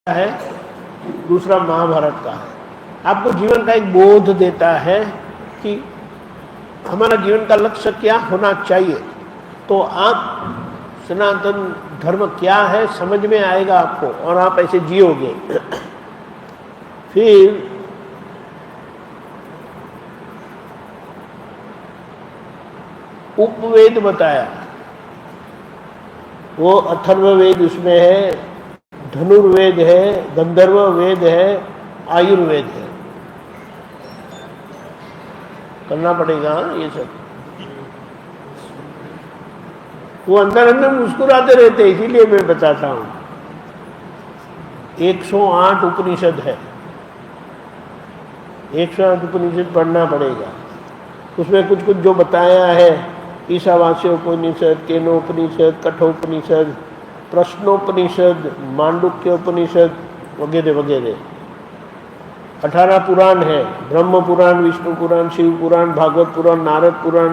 है, दूसरा महाभारत का है। आपको जीवन का एक बोध देता है कि हमारा जीवन का लक्ष्य क्या होना चाहिए। तो आप सनातन धर्म क्या है समझ में आएगा आपको और आप ऐसे जियोगे। फिर उपवेद बताया, वो अथर्ववेद उसमें है, धनुर्वेद है, गंधर्व वेद है, आयुर्वेद है। करना पड़ेगा ये सब। वो अंदर अंदर मुस्कुराते रहते हैं, इसीलिए मैं बताता हूं। 108 उपनिषद है, 108 उपनिषद पढ़ना पड़ेगा। उसमें कुछ कुछ जो बताया है, ईशावास्य उपनिषद, केनोपनिषद, कठोपनिषद, प्रश्नोपनिषद, मांडुक्योपनिषद वगैरह वगैरह। 18 पुराण है, ब्रह्म पुराण, विष्णु पुराण, शिव पुराण, भागवत पुराण, नारद पुराण,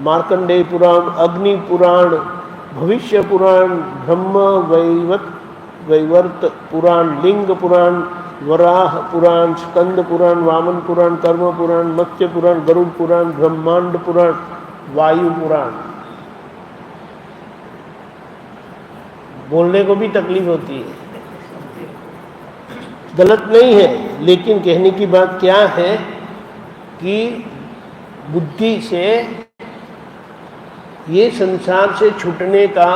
मार्कंडेय पुराण, अग्नि पुराण, भविष्य पुराण, ब्रह्म वैवर्त पुराण, लिंग पुराण, वराह पुराण, स्कंद पुराण, वामन पुराण, कर्म पुराण, मत्स्य पुराण, गरुड़ पुराण, ब्रह्मांड पुराण, वायु पुराण। बोलने को भी तकलीफ होती है, गलत नहीं है, लेकिन कहने की बात क्या है कि बुद्धि से ये संसार से छूटने का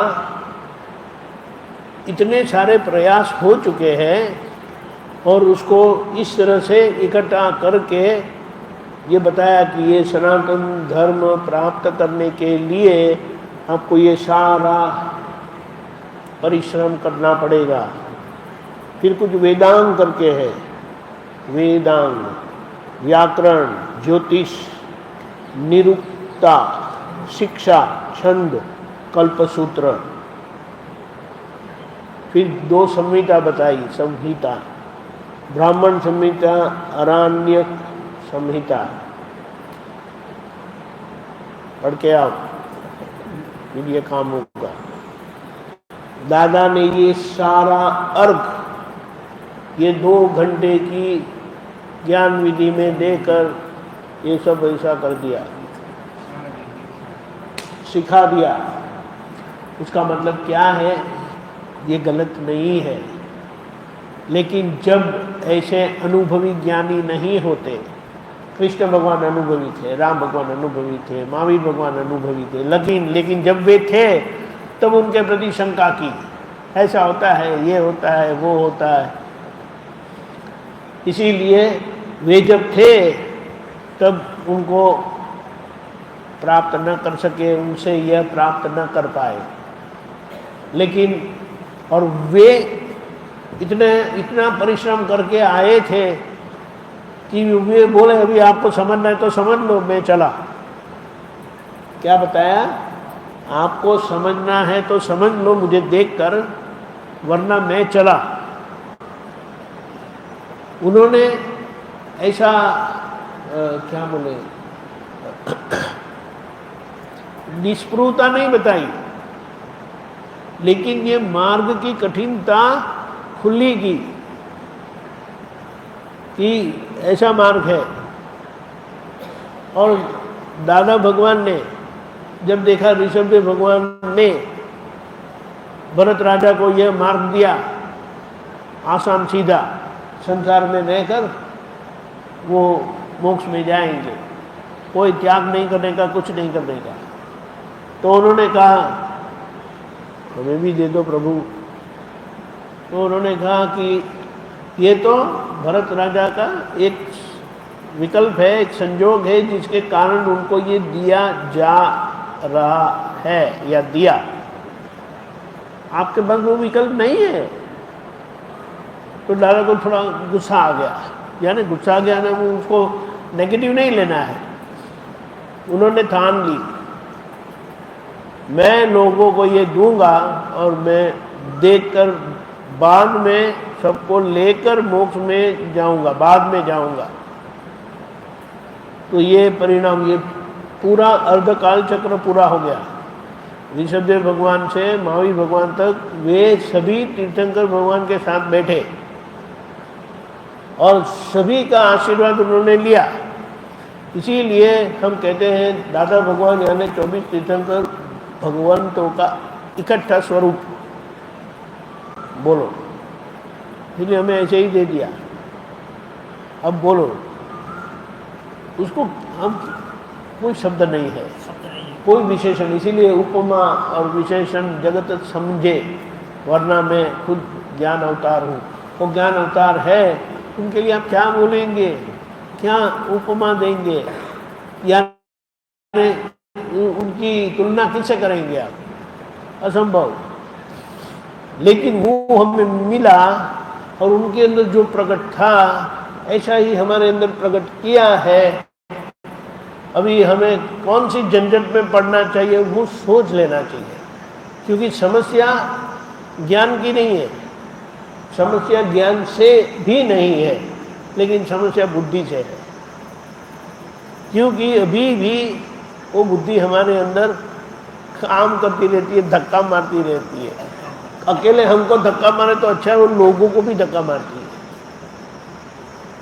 इतने सारे प्रयास हो चुके हैं और उसको इस तरह से इकट्ठा करके ये बताया कि ये सनातन धर्म प्राप्त करने के लिए आपको ये सारा परिश्रम करना पड़ेगा। फिर कुछ वेदांग करके है, वेदांग, व्याकरण, ज्योतिष, निरुक्ता, शिक्षा, छंद, कल्पसूत्र। फिर 2 संहिता बताई, संहिता, ब्राह्मण संहिता, आरण्यक संहिता। पढ़ के आओ, फिर ये काम होगा। दादा ने ये सारा अर्घ ये 2 घंटे की ज्ञान विधि में देकर ये सब ऐसा कर दिया, सिखा दिया। उसका मतलब क्या है? ये गलत नहीं है, लेकिन जब ऐसे अनुभवी ज्ञानी नहीं होते, कृष्ण भगवान अनुभवी थे, राम भगवान अनुभवी थे, महावीर भगवान अनुभवी थे, लेकिन जब वे थे तब उनके प्रति शंका की, ऐसा होता है, ये होता है, वो होता है। इसीलिए वे जब थे तब उनको प्राप्त न कर सके, उनसे यह प्राप्त न कर पाए। लेकिन और वे इतना परिश्रम करके आए थे कि वे बोले अभी आपको समझना है तो समझ लो, मैं चला। क्या बताया? आपको समझना है तो समझ लो मुझे देखकर, वरना मैं चला। उन्होंने ऐसा क्या बोले, निष्पृहता नहीं बताई, लेकिन ये मार्ग की कठिनता खुली की कि ऐसा मार्ग है। और दादा भगवान ने जब देखा ऋषभ भगवान ने भरत राजा को यह मार्ग दिया, आसान सीधा, संसार में रहकर वो मोक्ष में जाएंगे, कोई त्याग नहीं करने का, कुछ नहीं करने का। तो उन्होंने कहा हमें भी दे दो प्रभु। तो उन्होंने कहा कि ये तो भरत राजा का एक विकल्प है, एक संजोग है, जिसके कारण उनको ये दिया जा रहा है या दिया। आपके पास वो विकल्प नहीं है। तो दादा को थोड़ा गुस्सा आ गया, यानी गुस्सा आ गया ना, वो उसको नेगेटिव नहीं लेना है। उन्होंने ठान ली, मैं लोगों को ये दूंगा और मैं देकर बाद में सबको लेकर मोक्ष में जाऊंगा, बाद में जाऊंगा। तो ये परिणाम, ये पूरा अर्धकाल चक्र पूरा हो गया। ऋषभदेव भगवान से महावीर भगवान तक वे सभी तीर्थंकर भगवान के साथ बैठे और सभी का आशीर्वाद उन्होंने लिया। इसीलिए हम कहते हैं दादा भगवान यानी 24 तीर्थंकर भगवंतों का इकट्ठा स्वरूप। बोलो, इसलिए हमें ऐसे ही दे दिया। अब बोलो, उसको हम कोई शब्द नहीं है, कोई विशेषण। इसीलिए उपमा और विशेषण जगत समझे, वरना मैं खुद ज्ञान अवतार हूँ। वो ज्ञान अवतार है, उनके लिए आप क्या बोलेंगे, क्या उपमा देंगे, या उनकी तुलना किससे करेंगे आप? असंभव। लेकिन वो हमें मिला और उनके अंदर जो प्रकट था ऐसा ही हमारे अंदर प्रकट किया है। अभी हमें कौन सी झंझट में पड़ना चाहिए वो सोच लेना चाहिए, क्योंकि समस्या ज्ञान की नहीं है, समस्या ज्ञान से भी नहीं है, लेकिन समस्या बुद्धि से है। क्योंकि अभी भी वो बुद्धि हमारे अंदर काम करती रहती है, धक्का मारती रहती है। अकेले हमको धक्का मारे तो अच्छा है, वो लोगों को भी धक्का मारती है।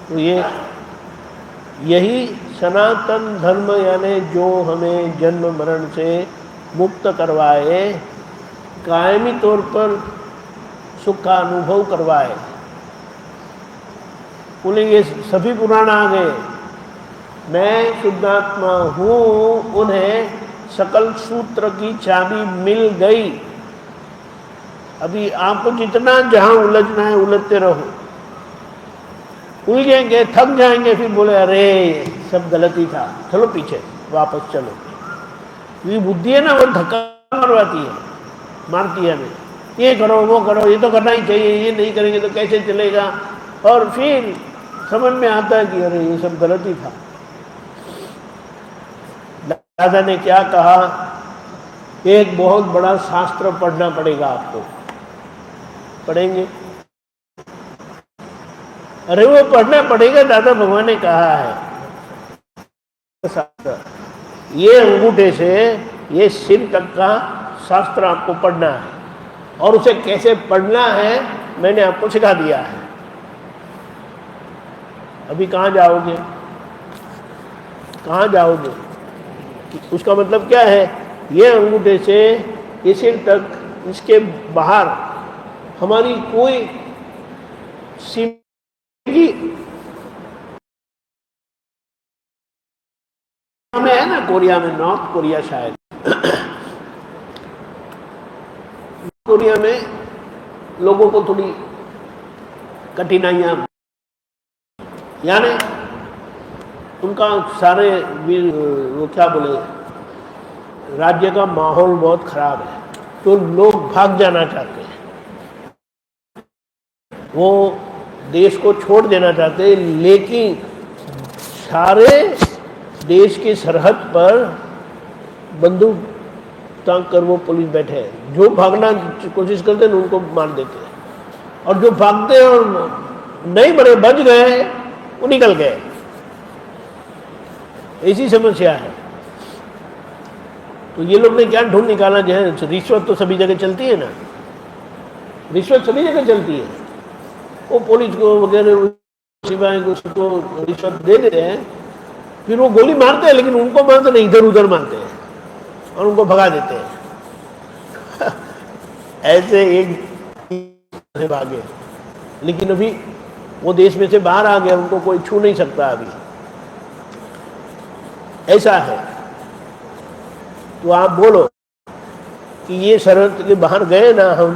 तो यही सनातन धर्म यानी जो हमें जन्म मरण से मुक्त करवाए, कायमी तौर पर सुख का अनुभव करवाए। बोले ये सभी पुराण आ गए, मैं शुद्धात्मा हूँ, उन्हें सकल सूत्र की चाबी मिल गई। अभी आपको जितना जहां उलझना है उलझते रहो, उलझेंगे, थक जाएंगे, फिर बोले अरे सब गलत ही था, चलो पीछे वापस चलो। ये बुद्धि है ना, वो धक्का मारवाती है, मारती है हमें, ये करो वो करो, ये तो करना ही चाहिए, ये नहीं करेंगे तो कैसे चलेगा। और फिर समझ में आता है कि अरे ये सब गलत ही था। दादा ने क्या कहा, एक बहुत बड़ा शास्त्र पढ़ना पड़ेगा आपको। पढ़ेंगे? अरे वो पढ़ना पड़ेगा, दादा भगवान ने कहा है। शास्त्र ये अंगूठे से ये सिर तक का शास्त्र आपको पढ़ना है, और उसे कैसे पढ़ना है मैंने आपको सिखा दिया है। अभी कहाँ जाओगे, कहाँ जाओगे? उसका मतलब क्या है, ये अंगूठे से ये सिर तक, इसके बाहर हमारी कोई में है ना, कोरिया में, नॉर्थ कोरिया शायद कोरिया में लोगों को थोड़ी कठिनाइयां, यानी उनका सारे वो क्या बोले, राज्य का माहौल बहुत खराब है, तो लोग भाग जाना चाहते हैं, वो देश को छोड़ देना चाहते हैं। लेकिन सारे देश की सरहद पर बंदूक तांग कर वो पुलिस बैठे हैं। जो भागना कोशिश करते हैं उनको मार देते हैं, और जो भागते हैं और नहीं मरे, बच गए, वो निकल गए। ऐसी समस्या है। तो ये लोग ने क्या ढूंढ निकाला, जो है रिश्वत तो सभी जगह चलती है ना, रिश्वत सभी जगह चलती है। वो पुलिस को वगैरह सिपाही को सबको रिश्वत दे देते हैं, फिर वो गोली मारते हैं, लेकिन उनको मारते नहीं, इधर उधर मारते हैं और उनको भगा देते हैं। ऐसे एक भागे, लेकिन अभी वो देश में से बाहर आ गया, उनको कोई छू नहीं सकता अभी, ऐसा है। तो आप बोलो कि ये सरहद के बाहर गए ना हम,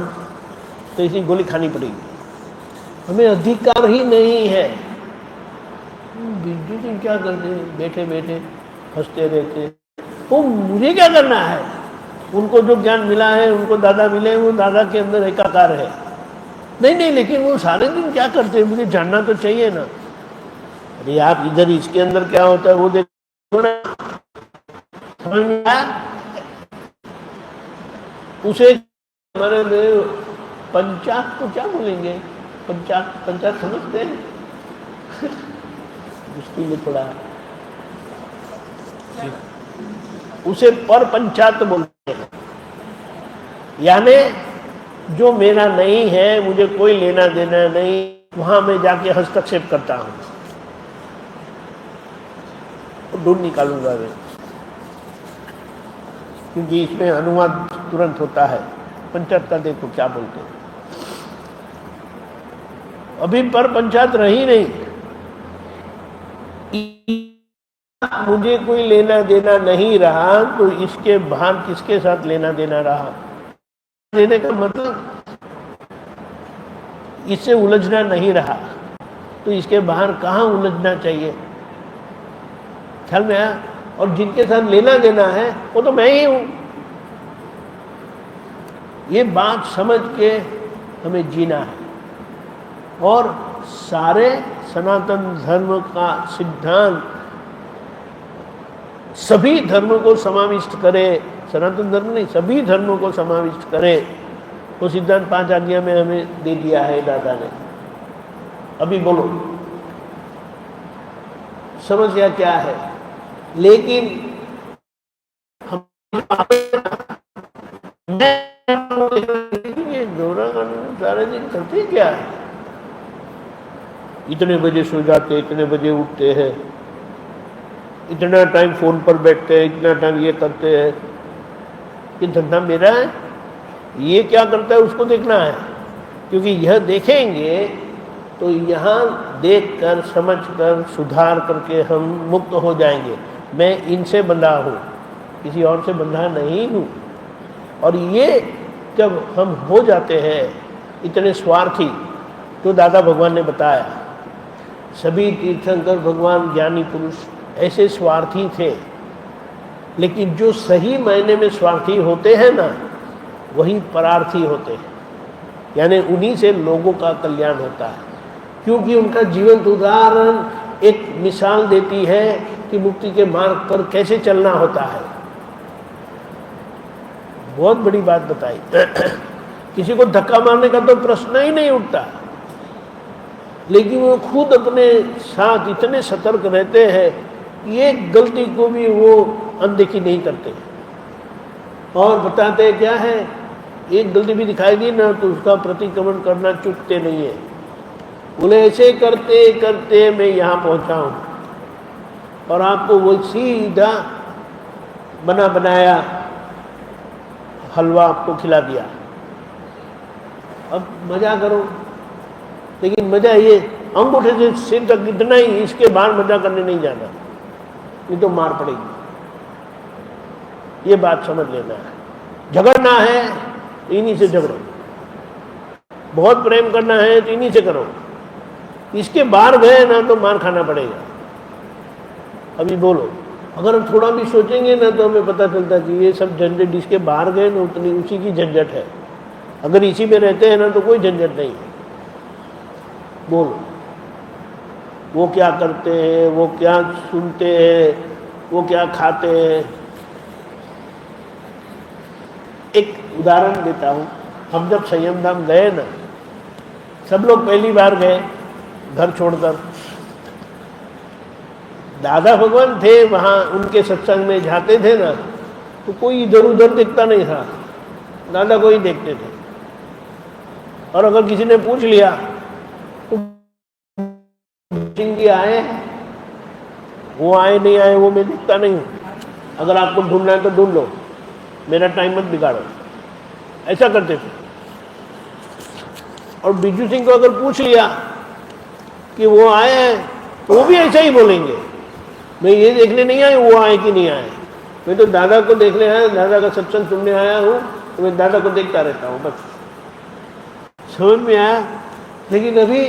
तो इसी गोली खानी पड़ेगी। हमें अधिकार ही नहीं है। बिजली सिंह क्या करते हैं, बैठे बैठे हंसते रहते, वो मुझे क्या करना है? उनको जो ज्ञान मिला है, उनको दादा मिले, वो दादा के अंदर एकाकार है। नहीं नहीं, लेकिन वो सारे दिन क्या करते हैं, मुझे जानना तो चाहिए ना। अरे आप इधर इसके अंदर क्या होता है वो देखो ना, समझ में आया? उसे हमारे में पंचायत को क्या बोलेंगे, पंचायत समझते हैं? उसके लिए थोड़ा उसे पर पंचायत बोलते हैं। यानी जो मेरा नहीं है, मुझे कोई लेना देना नहीं, वहां मैं जाके हस्तक्षेप करता हूं, ढूंढ निकालूंगा मैं, क्योंकि इसमें अनुवाद तुरंत होता है। पंचायत का देखो क्या बोलते हैं, अभी पर पंचायत रही नहीं, मुझे कोई लेना देना नहीं रहा, तो इसके बाहर किसके साथ लेना देना रहा? देने का मतलब इससे उलझना नहीं रहा, तो इसके बाहर कहाँ उलझना चाहिए? ख्याल में आया? और जिनके साथ लेना देना है वो तो मैं ही हूं। ये बात समझ के हमें जीना है, और सारे सनातन धर्म का सिद्धांत सभी धर्मों को समाविष्ट करे, सनातन धर्म नहीं, सभी धर्मों को समाविष्ट करे, वो सिद्धांत 5 आज्ञा में हमें दे दिया है दादा ने। अभी बोलो समस्या क्या है? लेकिन हम ये दौरा सारे दिन करते क्या है? इतने बजे सो जाते, इतने बजे उठते हैं, इतना टाइम फोन पर बैठते हैं, इतना टाइम ये करते हैं। ये धंधा मेरा है, ये क्या करता है उसको देखना है, क्योंकि यह देखेंगे तो यहाँ देखकर समझकर सुधार करके हम मुक्त हो जाएंगे। मैं इनसे बंधा हूँ, किसी और से बंधा नहीं हूँ। और ये जब हम हो जाते हैं इतने स्वार्थी, तो दादा भगवान ने बताया सभी तीर्थंकर भगवान ज्ञानी पुरुष ऐसे स्वार्थी थे, लेकिन जो सही मायने में स्वार्थी होते हैं ना, वही परार्थी होते हैं, यानी उन्हीं से लोगों का कल्याण होता है, क्योंकि उनका जीवंत उदाहरण एक मिसाल देती है कि मुक्ति के मार्ग पर कैसे चलना होता है। बहुत बड़ी बात बताई। किसी को धक्का मारने का तो प्रश्न ही नहीं उठता, लेकिन वो खुद अपने साथ इतने सतर्क रहते हैं कि एक गलती को भी वो अनदेखी नहीं करते, और बताते क्या है, एक गलती भी दिखाई दी ना तो उसका प्रतिक्रमण करना चुकते नहीं है। बोले ऐसे करते करते मैं यहाँ पहुँचा हूँ, और आपको वो सीधा बना बनाया हलवा आपको खिला दिया। अब मजा करो, लेकिन मजा ये अंगूठे से सिर तक इतना ही, इसके बाहर मजा करने नहीं जाना, नहीं तो मार पड़ेगी। ये बात समझ लेना है। झगड़ना है तो इन्हीं से झगड़ो, बहुत प्रेम करना है तो इन्हीं से करो, इसके बाहर गए ना तो मार खाना पड़ेगा। अभी बोलो, अगर हम थोड़ा भी सोचेंगे ना तो हमें पता चलता कि ये सब झंझट इसके बाहर गए ना उतनी उसी की झंझट है, अगर इसी में रहते हैं ना तो कोई झंझट नहीं है। बोलो, वो क्या करते हैं, वो क्या सुनते हैं, वो क्या खाते हैं। एक उदाहरण देता हूँ, हम जब संयम धाम गए ना, सब लोग पहली बार गए घर छोड़कर, दादा भगवान थे वहाँ, उनके सत्संग में जाते थे ना तो कोई इधर उधर देखता नहीं था, दादा को ही देखते थे। और अगर किसी ने पूछ लिया तो जी आए, वो आए नहीं आए वो मैं देखता नहीं हूँ, अगर आपको ढूंढना है तो ढूंढ लो, मेरा टाइम मत बिगाड़ो, ऐसा करते थे। और बिजू सिंह को अगर पूछ लिया कि वो आए हैं तो वो भी ऐसा ही बोलेंगे, मैं ये देखने नहीं आया वो आए कि नहीं आए, मैं तो दादा को देखने आया, दादा का सत्संग सुनने आया हूँ, तो मैं दादा को देखता रहता हूँ बस। समझ में आया? लेकिन अभी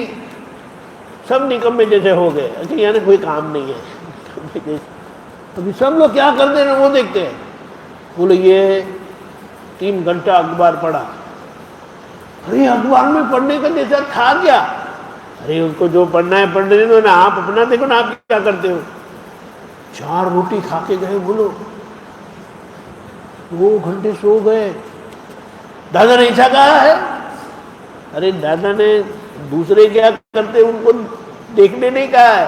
सब निकम्मे जैसे हो गए, अच्छा यानी कोई काम नहीं है। अभी सब लोग क्या करते हैं वो देखते हैं। बोले ये 3 घंटा अखबार पढ़ा, अरे अखबार में पढ़ने का जैसा था क्या? अरे उनको जो पढ़ना है पढ़ने दो ना, आप अपना देखो ना, आप क्या करते हो। 4 रोटी खा के गए, बोलो 2 घंटे सो गए। दादा ने ऐसा कहा है? अरे दादा ने दूसरे क्या करते उनको देखने नहीं कहा है,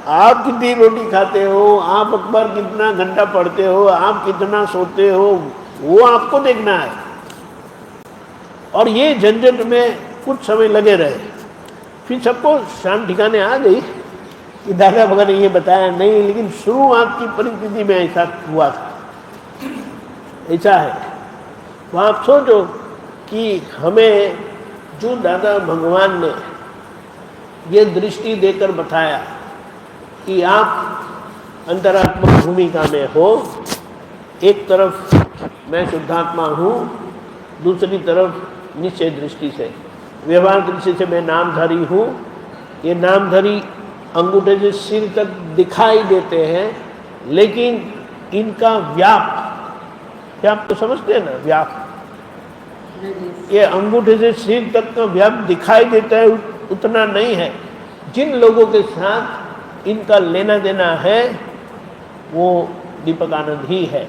आप कितनी रोटी खाते हो, आप अखबार कितना घंटा पढ़ते हो, आप कितना सोते हो, वो आपको देखना है। और ये झंझट में कुछ समय लगे रहे। फिर सबको शाम ठिकाने आ गई कि दादा भगवान ने ये बताया नहीं, लेकिन शुरुआत की परिस्थिति में ऐसा हुआ था, ऐसा है। तो आप सोचो कि हमें जो दादा भगवान ने ये दृष्टि देकर बताया कि आप अंतरात्मक भूमिका में हो, एक तरफ मैं शुद्धात्मा हूँ, दूसरी तरफ निश्चय दृष्टि से, व्यवहार दृष्टि से मैं नामधारी हूँ। ये नामधारी अंगूठे से सिर तक दिखाई देते हैं, लेकिन इनका व्याप तो समझते हैं ना, व्याप, ये अंगूठे से सिर तक का व्याप दिखाई देता है, उतना नहीं है। जिन लोगों के साथ इनका लेना देना है वो दीपक आनंद ही है।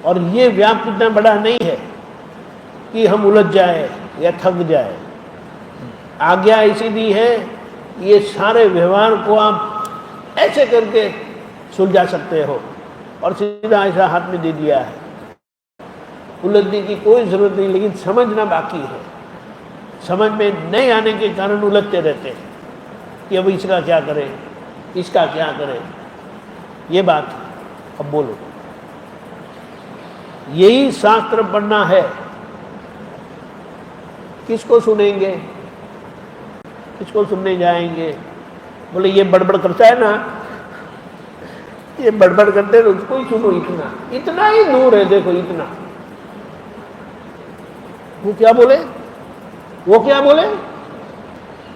और ये व्याप इतना बड़ा नहीं है कि हम उलझ जाए या थक जाए। आज्ञा ऐसी दी है, ये सारे व्यवहार को आप ऐसे करके सुलझा सकते हो, और सीधा ऐसा हाथ में दे दिया है। उलझने की कोई जरूरत नहीं, लेकिन समझना बाकी है। समझ में नहीं आने के कारण उलझते रहते हैं कि अब इसका क्या करें, इसका क्या करें। ये बात है। अब बोलो, यही शास्त्र पढ़ना है, किसको सुनेंगे, किसको सुनने जाएंगे? बोले ये बड़बड़ करता है ना, ये बड़बड़ करते हैं, उसको ही सुनो। इतना ही दूर है, देखो इतना। वो क्या बोले,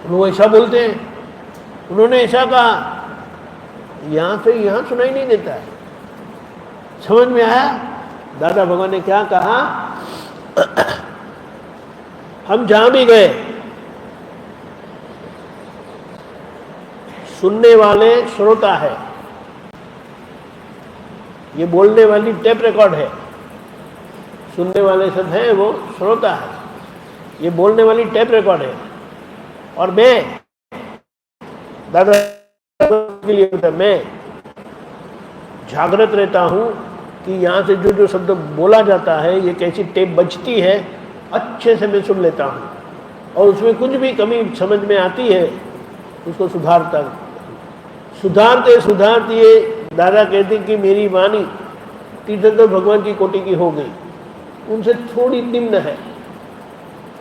वो ऐसा बोलते हैं, उन्होंने ऐसा कहा, यहां से यहां सुनाई नहीं देता है। समझ में आया दादा भगवान ने क्या कहा? हम जहां भी गए, सुनने वाले श्रोता है, ये बोलने वाली टेप रिकॉर्ड है। सुनने वाले सब हैं, वो श्रोता है, ये बोलने वाली टेप रिकॉर्ड है। और मैं दादा के लिए मैं जागृत रहता हूँ कि यहाँ से जो जो शब्द बोला जाता है, ये कैसी टेप बजती है, अच्छे से मैं सुन लेता हूँ। और उसमें कुछ भी कमी समझ में आती है, उसको सुधारते ये दादा कहते कि मेरी वाणी तीर्थंकर भगवान की कोटि की हो गई, उनसे थोड़ी निम्न है।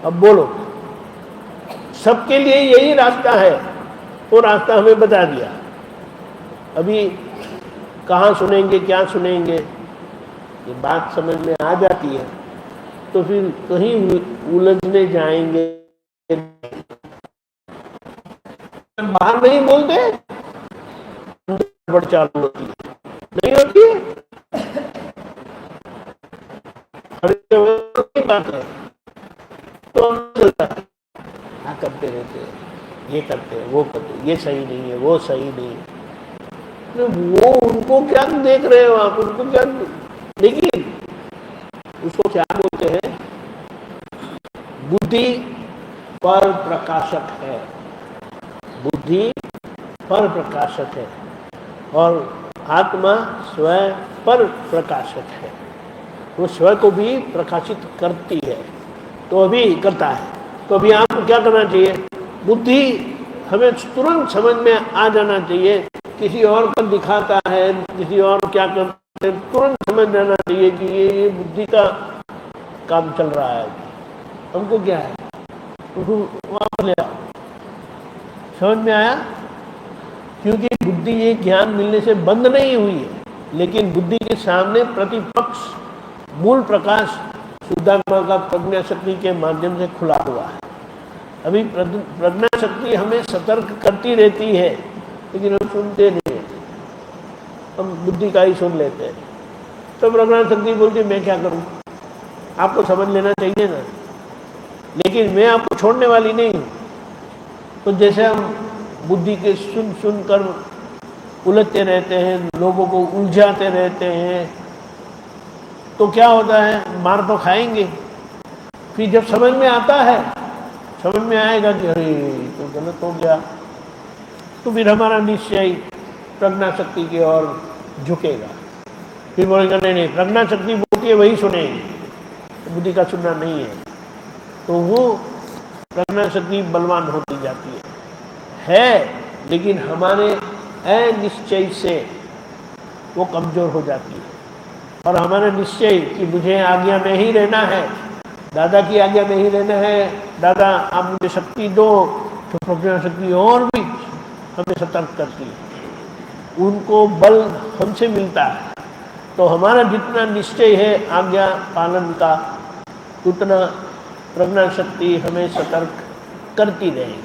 अब बोलो, सबके लिए यही रास्ता है, वो रास्ता हमें बता दिया। अभी कहाँ सुनेंगे, क्या सुनेंगे, ये बात समझ में आ जाती है तो फिर कहीं उलझने जाएंगे। बाहर नहीं बोलते, बड़ चालू होती है, नहीं होती है, बात है तो हाँ करते रहते हैं, ये करते हैं, वो करते हैं, ये सही नहीं है, वो सही नहीं है। तो वो उनको क्या देख रहे हो आप, उनको क्या? देखिए उसको क्या बोलते हैं? बुद्धि पर प्रकाशक है, बुद्धि पर प्रकाशक है, और आत्मा स्वयं पर प्रकाशक है। वो स्वयं को भी प्रकाशित करती है, तो अभी करता है। तो अभी आपको क्या करना चाहिए? बुद्धि हमें तुरंत समझ में आ जाना चाहिए। किसी और को दिखाता है, किसी और क्या करते हैं, तुरंत समझ जाना चाहिए कि ये बुद्धि का काम चल रहा है। हमको क्या है, वापस ले आओ। समझ में आया? क्योंकि बुद्धि ये ज्ञान मिलने से बंद नहीं हुई है, लेकिन बुद्धि के सामने प्रतिपक्ष मूल प्रकाश शुद्धात्मा का प्रज्ञा शक्ति के माध्यम से खुला हुआ है। अभी प्रज्ञा शक्ति हमें सतर्क करती रहती है, लेकिन हम सुनते नहीं, हम बुद्धि का ही सुन लेते हैं। तो प्रज्ञा शक्ति बोलती मैं क्या करूं, आपको समझ लेना चाहिए ना, लेकिन मैं आपको छोड़ने वाली नहीं हूं। तो जैसे हम बुद्धि के सुन कर उलझते रहते हैं, लोगों को उलझाते रहते हैं, तो क्या होता है? मार तो खाएंगे। फिर जब समझ में आता है, समझ में आएगा कि अरे तो गलत हो गया, तो फिर हमारा निश्चय प्रज्ञा शक्ति की ओर झुकेगा। फिर बोलेगा नहीं, प्रज्ञा शक्ति बोलती है वही सुनेंगे, बुद्धि का सुनना नहीं है। तो वो प्रज्ञा शक्ति बलवान होती जाती है लेकिन हमारे अनिश्चय से वो कमजोर हो जाती है। और हमारा निश्चय कि मुझे आज्ञा में ही रहना है, दादा की आज्ञा में ही रहना है, दादा आप मुझे शक्ति दो, तो प्रज्ञा शक्ति और भी हमें सतर्क करती है, उनको बल हमसे मिलता है। तो हमारा जितना निश्चय है आज्ञा पालन का, उतना प्रज्ञा शक्ति हमें सतर्क करती रहेगी।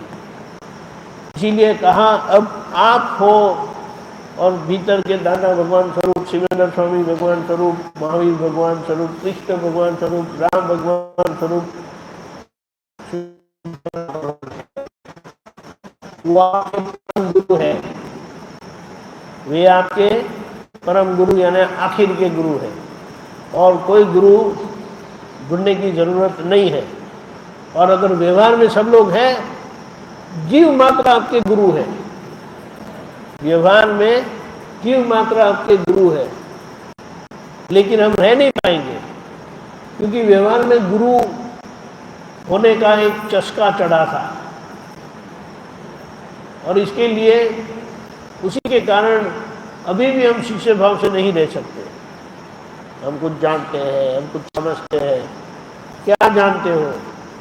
इसीलिए कहा अब आप हो और भीतर के दादा भगवान स्वरूप, शिवेंद्र स्वामी भगवान स्वरूप, महावीर भगवान स्वरूप, कृष्ण भगवान स्वरूप, राम भगवान स्वरूप, वो आपके परम गुरु है। वे आपके परम गुरु यानी आखिर के गुरु है और कोई गुरु ढूंढने की जरूरत नहीं है। और अगर व्यवहार में सब लोग हैं, जीव मात्र आपके गुरु है, व्यवहार में जीव मात्र आपके गुरु है, लेकिन हम रह नहीं पाएंगे क्योंकि व्यवहार में गुरु होने का एक चस्का चढ़ा था और इसके लिए उसी के कारण अभी भी हम शिष्य भाव से नहीं रह सकते। हम कुछ जानते हैं, हम कुछ समझते हैं। क्या जानते हो?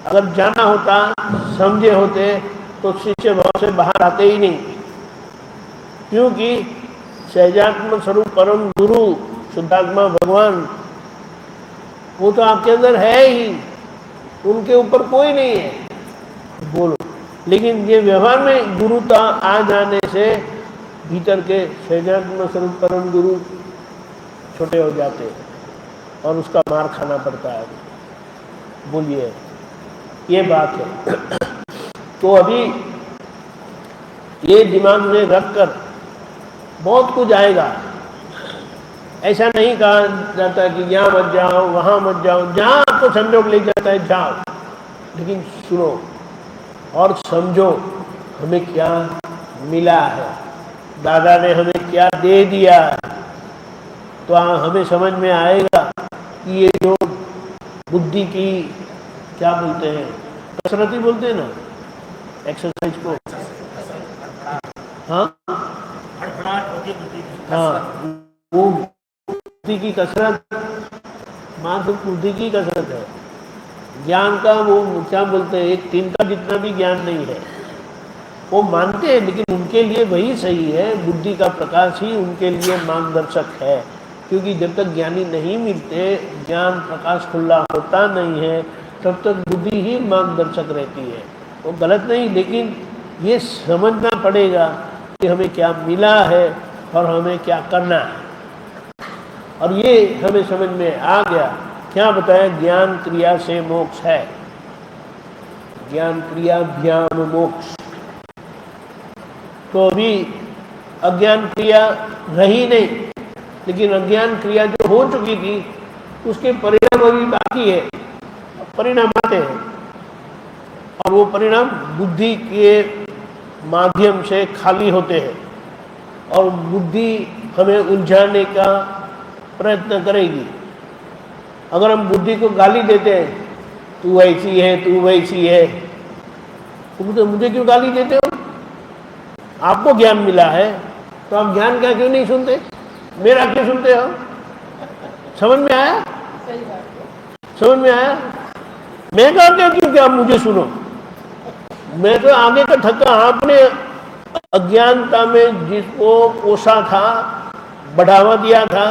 अगर जाना होता, समझे होते तो शिष्य भाव से बाहर आते ही नहीं, क्योंकि सहजात्म स्वरूप परम गुरु शुद्धात्मा भगवान वो तो आपके अंदर है ही, उनके ऊपर कोई नहीं है बोलो। लेकिन ये व्यवहार में गुरुता आ जाने से भीतर के सहजात्म स्वरूप परम गुरु छोटे हो जाते हैं और उसका मार खाना पड़ता है। बोलिए, ये बात है। तो अभी ये दिमाग में रखकर बहुत कुछ आएगा। ऐसा नहीं कहा जाता कि यहाँ मत जाओ, वहाँ मत जाओ, जहाँ आपको संजोग ले जाता है जाओ, लेकिन सुनो और समझो हमें क्या मिला है, दादा ने हमें क्या दे दिया। तो हमें समझ में आएगा कि ये जो बुद्धि की क्या बोलते हैं, कसरत ही बोलते हैं ना एक्सरसाइज को, हाँ वो बुद्धि की कसरत, मात्र बुद्धि की कसरत है। ज्ञान का वो क्या बोलते हैं, एक तिनका जितना भी ज्ञान नहीं है। वो मानते हैं लेकिन उनके लिए वही सही है, बुद्धि का प्रकाश ही उनके लिए मार्गदर्शक है। क्योंकि जब तक ज्ञानी नहीं मिलते, ज्ञान प्रकाश खुला होता नहीं है, तब तक बुद्धि ही मार्गदर्शक रहती है। वो गलत नहीं, लेकिन ये समझना पड़ेगा कि हमें क्या मिला है और हमें क्या करना है। और ये हमें समझ में आ गया। क्या बताया? ज्ञान क्रिया से मोक्ष है, ज्ञान क्रिया भ्याम मोक्ष। तो अभी अज्ञान क्रिया रही नहीं, लेकिन अज्ञान क्रिया जो हो चुकी थी उसके परिणाम अभी बाकी है, परिणाम आते हैं और वो परिणाम बुद्धि के माध्यम से खाली होते हैं और बुद्धि हमें उलझाने का प्रयत्न करेगी। अगर हम बुद्धि को गाली देते हैं, तू ऐसी है, तू वैसी है, तो मुझे क्यों गाली देते हो? आपको ज्ञान मिला है तो आप ज्ञान का क्यों नहीं सुनते? मेरा क्यों सुनते हो? समझ में आया? समझ में आया? मैं कहता क्यों कि आप मुझे सुनो? मैं तो आगे का थका, आपने अज्ञानता में जिसको पोसा था, बढ़ावा दिया था,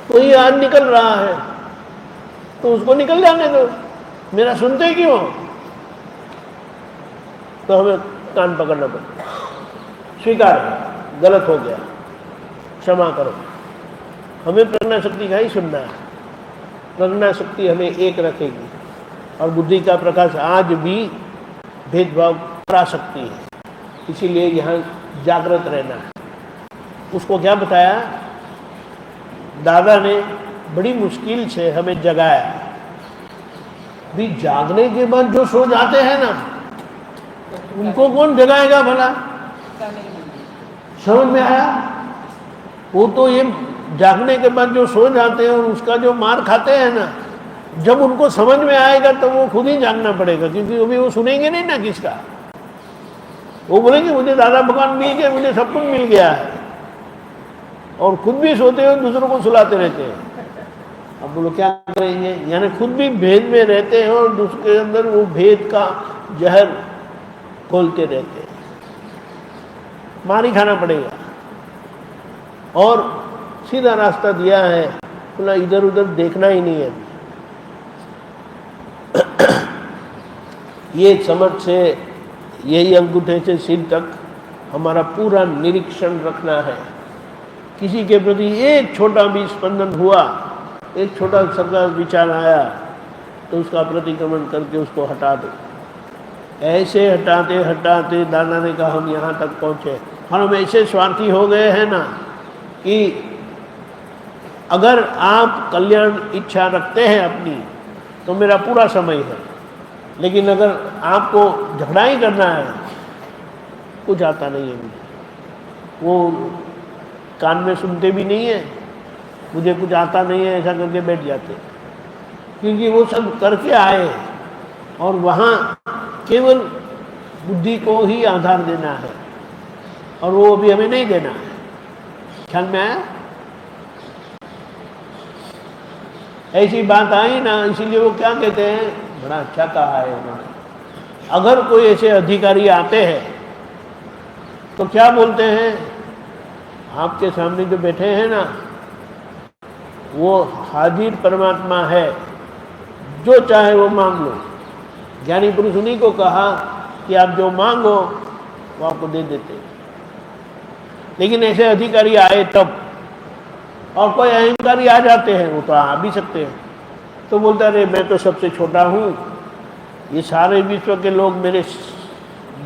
तो ये आज निकल रहा है, तो उसको निकल जाने दो, मेरा सुनते क्यों? तो हमें कान पकड़ना पड़ता, स्वीकार है, गलत हो गया, क्षमा करो। हमें प्रज्ञा शक्ति का ही सुनना है। प्रज्ञा शक्ति हमें एक रखेगी और बुद्धि का प्रकाश आज भी भेदभाव करा सकती है, इसीलिए यहाँ जागृत रहना है। उसको क्या बताया? दादा ने बड़ी मुश्किल से हमें जगाया। भी जागने के बाद जो सो जाते हैं ना, उनको कौन जगाएगा भला? समझ में आया? वो तो ये जागने के बाद जो सो जाते हैं और उसका जो मार खाते हैं ना, जब उनको समझ में आएगा तो वो खुद ही जानना पड़ेगा, क्योंकि अभी वो सुनेंगे नहीं ना किसका। वो बोलेंगे मुझे दादा भगवान मिल गए, मुझे सब कुछ मिल गया है, और खुद भी सोते हुए दूसरों को सुलाते रहते हैं। अब वो लोग क्या करेंगे? यानी खुद भी भेद में रहते हैं और दूसरे के अंदर वो भेद का जहर खोलते रहते हैं। मार ही खाना पड़ेगा। और सीधा रास्ता दिया है, बोला इधर उधर देखना ही नहीं है। ये समझ से, यही अंगूठे से सिर तक हमारा पूरा निरीक्षण रखना है। किसी के प्रति एक छोटा भी स्पंदन हुआ, एक छोटा सा विचार आया, तो उसका प्रतिक्रमण करके उसको हटा दो। ऐसे हटाते हटाते दादा ने कहा हम यहाँ तक पहुँचे। और हम ऐसे स्वार्थी हो गए हैं ना कि अगर आप कल्याण इच्छा रखते हैं अपनी, तो मेरा पूरा समय है, लेकिन अगर आपको झगड़ा ही करना है, कुछ आता नहीं है मुझे। वो कान में सुनते भी नहीं है, मुझे कुछ आता नहीं है ऐसा करके बैठ जाते, क्योंकि वो सब करके आए और वहाँ केवल बुद्धि को ही आधार देना है, और वो अभी हमें नहीं देना है। ख्याल में आया? ऐसी बात आई ना, इसीलिए वो क्या कहते हैं, बड़ा अच्छा कहा है उन्होंने। अगर कोई ऐसे अधिकारी आते हैं तो क्या बोलते हैं, आपके सामने जो बैठे हैं ना, वो हाजिर परमात्मा है, जो चाहे वो मांग लो। ज्ञानी पुरुष उन्हीं को कहा कि आप जो मांगो वो आपको दे देते हैं। लेकिन ऐसे अधिकारी आए तब, और कोई अहंकारी आ जाते हैं, वो तो आ भी सकते हैं, तो बोलता रहे मैं तो सबसे छोटा हूँ, ये सारे विश्व के लोग मेरे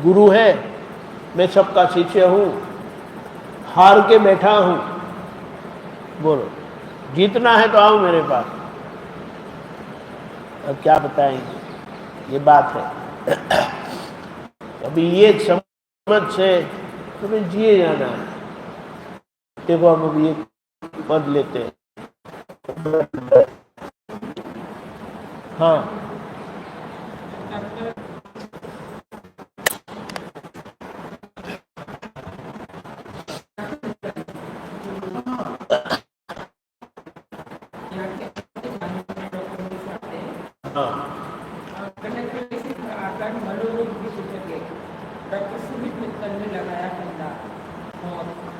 गुरु हैं, मैं सबका शिष्य हूँ, हार के बैठा हूँ, बोलो जीतना है तो आओ मेरे पास। अब क्या बताएंगे, ये बात है। अभी ये समझ से तुम्हें जिए जाना है। देखो हम अभी एक पद लेते हैं। हाँ,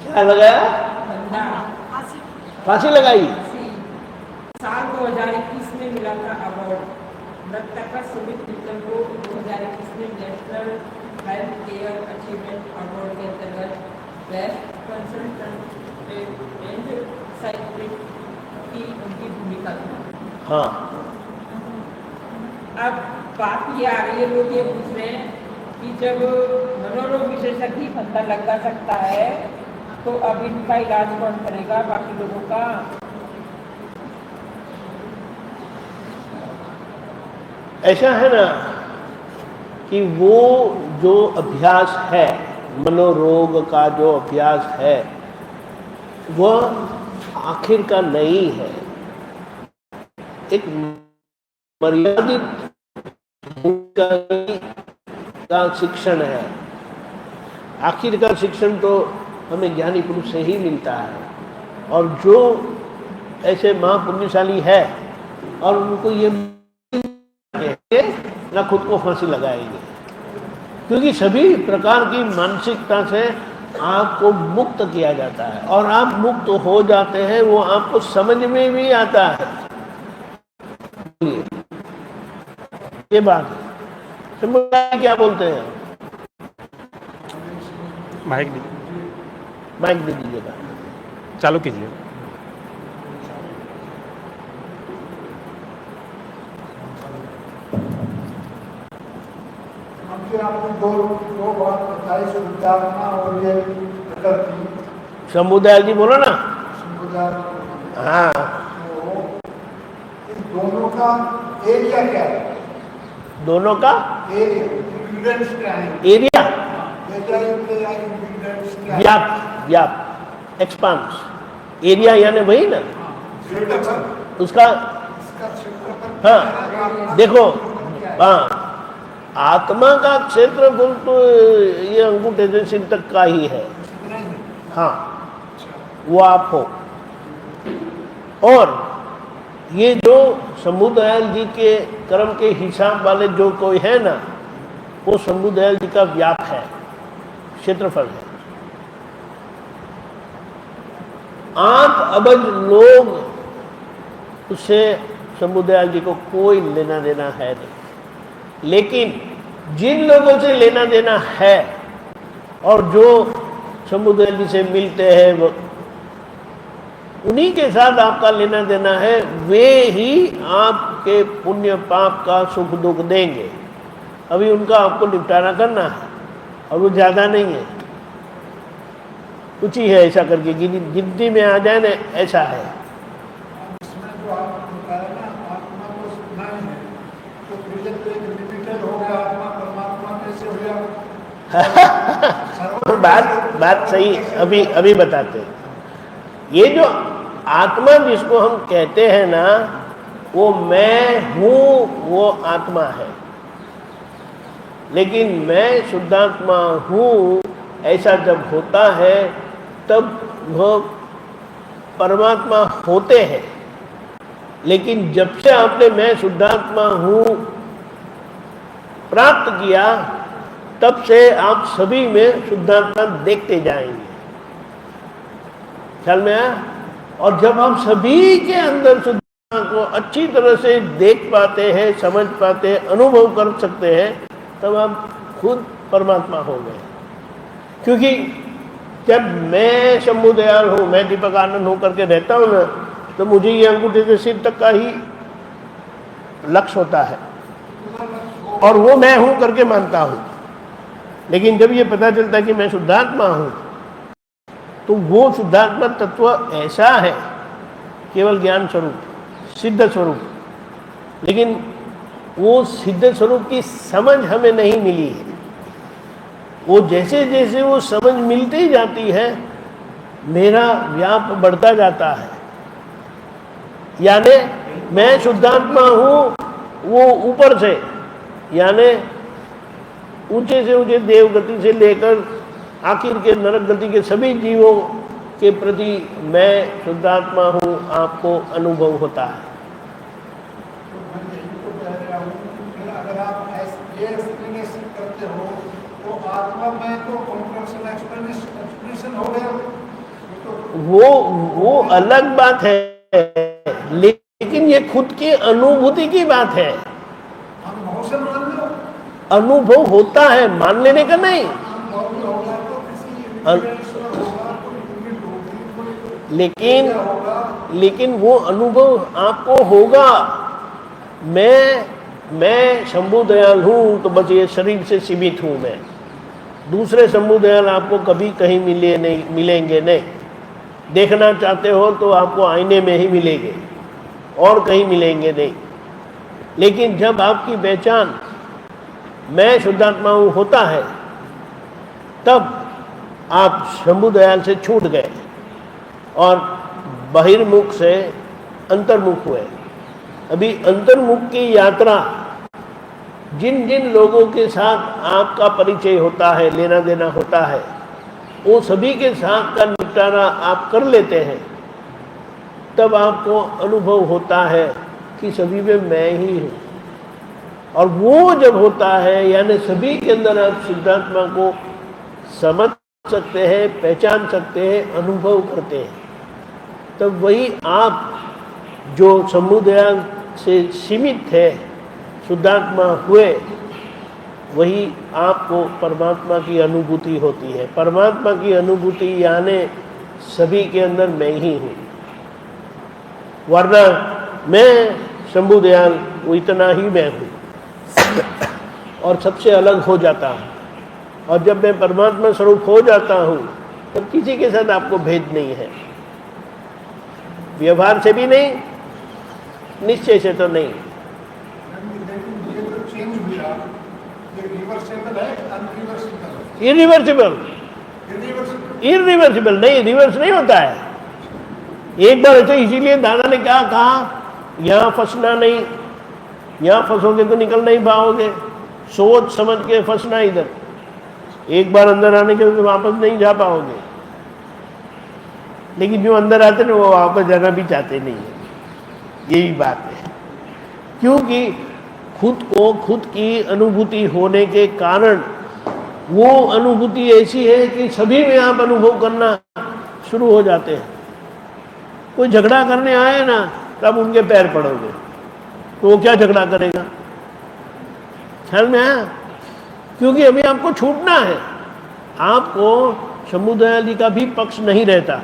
क्या लगाया? फांसी लगाई। साल 2021 में मिला था अवार्ड मृतक सुमित मित्तल को। 2021 में national health care achievement award के अंतर्गत बेस्ट कंसल्टेंट एंड साइंटिस्ट की उनकी भूमिका थी। हाँ, अब बात ये आ रही है, लोग ये पूछ रहे हैं कि जब मनोरोग विशेषज्ञ ही फंदा लगा सकता है, तो अब इनका इलाज कौन करेगा बाकी लोगों का? ऐसा है ना कि वो जो अभ्यास है, मनोरोग का जो अभ्यास है, वह आखिर का नहीं है, एक मर्यादित का शिक्षण है। आखिर का शिक्षण तो हमें ज्ञानी पुरुष से ही मिलता है, और जो ऐसे महापुण्यशाली है और उनको ये ना खुद को फांसी लगाएंगे, क्योंकि सभी प्रकार की मानसिकता से आपको मुक्त किया जाता है, और आप मुक्त हो जाते हैं, वो आपको समझ में भी आता है। ये बात है। समुदाय क्या बोलते हैं? माइक दीजिए, माइक दे दीजिएगा, चालू कीजिए। आपने दो बात बताई, समुदाय और ये समुदाय जी बोलो ना। समुदाय, हाँ, इन दोनों का एरिया क्या है? दोनों का एरिया क्या है? एरिया क्या है? व्याप, एक्सपांस। एरिया यानी वही ना, उसका क्षेत्रफल हाँ देखो, हाँ आत्मा का क्षेत्रफल तो ये अंगूठे से सिर तक का ही है। हाँ वो आप हो। और ये जो शंभुदयाल जी के कर्म के हिसाब वाले जो कोई है ना, वो शंभुदयाल जी का व्याप है, क्षेत्रफल है। 8 अबज लोग उससे शंभुदयाल जी को कोई लेना देना है नहीं। लेकिन जिन लोगों से लेना देना है और जो शंभुदयाल जी से मिलते हैं, वो उन्हीं के साथ आपका लेना देना है, वे ही आपके पुण्य पाप का सुख दुख देंगे। अभी उनका आपको निपटारा करना है, और वो ज़्यादा नहीं है, कुछ ही है ऐसा करके गिनती में आ जाए ना, ऐसा है। इसमें जो आपने बताया ना, आत्मा को सुनना ही है, तो फिर जब एक लिमिटेड हो गया आत्मा, परमात्मा कैसे हो गया? बात सही, अभी बताते हैं। ये जो आत्मा जिसको हम कहते हैं ना, वो मैं हूँ, वो आत्मा है। लेकिन मैं शुद्धात्मा हूँ ऐसा जब होता है, तब वो परमात्मा होते हैं। लेकिन जब से आपने मैं शुद्धात्मा हूँ प्राप्त किया, तब से आप सभी में शुद्धात्मा देखते जाएंगे। ख्याल में आया? और जब हम सभी के अंदर शुद्धात्मा को अच्छी तरह से देख पाते हैं, समझ पाते हैं, अनुभव कर सकते हैं, तब आप खुद परमात्मा हो गए। क्योंकि जब मैं शंभुदयाल हूँ, मैं दीपक आनंद होकर के रहता हूँ ना, तो मुझे ये अंगूठे से सिर तक का ही लक्ष्य होता है, और वो मैं हूँ करके मानता हूँ। लेकिन जब ये पता चलता है कि मैं शुद्धात्मा हूँ, तो वो शुद्धात्मा तत्व ऐसा है, केवल ज्ञान स्वरूप, सिद्ध स्वरूप। लेकिन वो सिद्ध स्वरूप की समझ हमें नहीं मिली है। वो जैसे जैसे वो समझ मिलती जाती है, मेरा व्याप बढ़ता जाता है। यानी मैं शुद्धात्मा हूँ, वो ऊपर से, यानी ऊंचे से ऊंचे देव गति से लेकर आखिर के नरक गति के सभी जीवों के प्रति मैं शुद्धात्मा हूँ, आपको अनुभव होता है। अगर आप ये एक्सप्लेनेशन करते हो, तो आत्मा में तो कॉन्ट्रैक्शन एक्सप्रेशन हो गया, तो वो अलग बात है। लेकिन ये खुद की अनुभूति की बात है। अनुभव से मान लो, अनुभव होता है, मान लेने का नहीं। अनुभव भी होगा तो किसी होगा, कोई लिमिट होगी, कोई लेकिन वो अनुभव आपको होगा। मैं शंभुदयाल हूँ, तो बस ये शरीर से सीमित हूँ मैं। दूसरे शंभुदयाल आपको कभी कहीं मिलेंगे नहीं। देखना चाहते हो तो आपको आईने में ही मिलेंगे, और कहीं मिलेंगे नहीं। लेकिन जब आपकी पहचान मैं शुद्धात्मा हूँ होता है, तब आप शंभुदयाल से छूट गए और बहिर्मुख से अंतर्मुख हुए। अभी अंतर्मुख की यात्रा, जिन जिन लोगों के साथ आपका परिचय होता है, लेना देना होता है, वो सभी के साथ का निपटारा आप कर लेते हैं। तब आपको अनुभव होता है कि सभी में मैं ही हूँ। और वो जब होता है, यानी सभी के अंदर आप शुद्धात्मा को समझ सकते हैं, पहचान सकते हैं, अनुभव करते हैं, तब वही आप जो शंभुदयाल से सीमित है, शुद्धात्मा हुए, वही आपको परमात्मा की अनुभूति होती है। परमात्मा की अनुभूति यानी सभी के अंदर मैं ही हूँ। वरना मैं शंभुदयाल, वो इतना ही मैं हूँ और सबसे अलग हो जाता हूँ। और जब मैं परमात्मा स्वरूप हो जाता हूँ, तब किसी के साथ आपको भेद नहीं है, व्यवहार से भी नहीं, निश्चय से तो नहीं। लेकिन ये जो चेंज हुआ, ये रिवर्सेबल है, अनरिवर्सेबल? इरिवर्सिबल। इरिवर्सिबल नहीं, रिवर्स नहीं होता है। एक बार ऐसे, इसीलिए दादा ने क्या कहा, यहाँ फंसना नहीं, यहाँ फंसोगे तो निकल नहीं पाओगे। सोच समझ के फंसना इधर, एक बार अंदर आने के बाद वापस नहीं जा पाओगे। लेकिन जो अंदर आते ना वो वापस जाना भी चाहते नहीं है, यही बात है। क्योंकि खुद को खुद की अनुभूति होने के कारण वो अनुभूति ऐसी है कि सभी में आप अनुभव करना शुरू हो जाते हैं। कोई झगड़ा करने आए ना तब उनके पैर पड़ोगे तो वो क्या झगड़ा करेगा, ख्याल में आया? क्योंकि अभी आपको छूटना है, आपको शंभू दयाल जी का भी पक्ष नहीं रहता।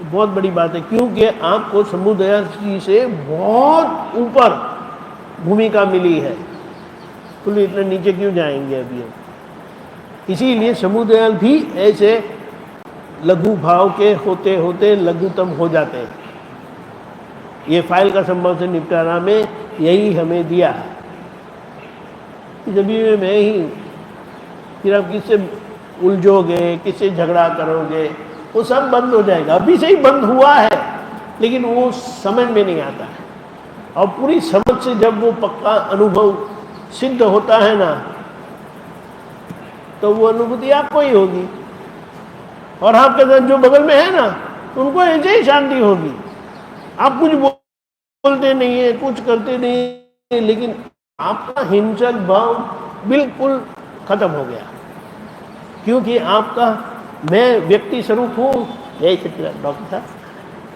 बहुत बड़ी बात है, क्योंकि आपको शंभू दयाल जी से बहुत ऊपर भूमिका मिली है, तो इतने नीचे क्यों जाएंगे अभी हम? इसीलिए शंभू दयाल भी ऐसे लघु भाव के होते होते लघुतम हो जाते हैं। ये फाइल का संभव से निपटारा में यही हमें दिया। जब भी मैं ही फिर आप किससे उलझोगे, किससे झगड़ा करोगे, वो सब बंद हो जाएगा। अभी से ही बंद हुआ है, लेकिन वो समझ में नहीं आता है। और पूरी समझ से जब वो पक्का अनुभव सिद्ध होता है ना, तो वो अनुभूति आपको ही होगी। और आपके साथ जो बगल में है ना, उनको ऐसे ही शांति होगी। आप कुछ बोलते नहीं है, कुछ करते नहीं है, लेकिन आपका हिंसक भाव बिल्कुल खत्म हो गया। क्योंकि आपका मैं व्यक्ति स्वरूप हूँ, यही डॉक्टर साहब,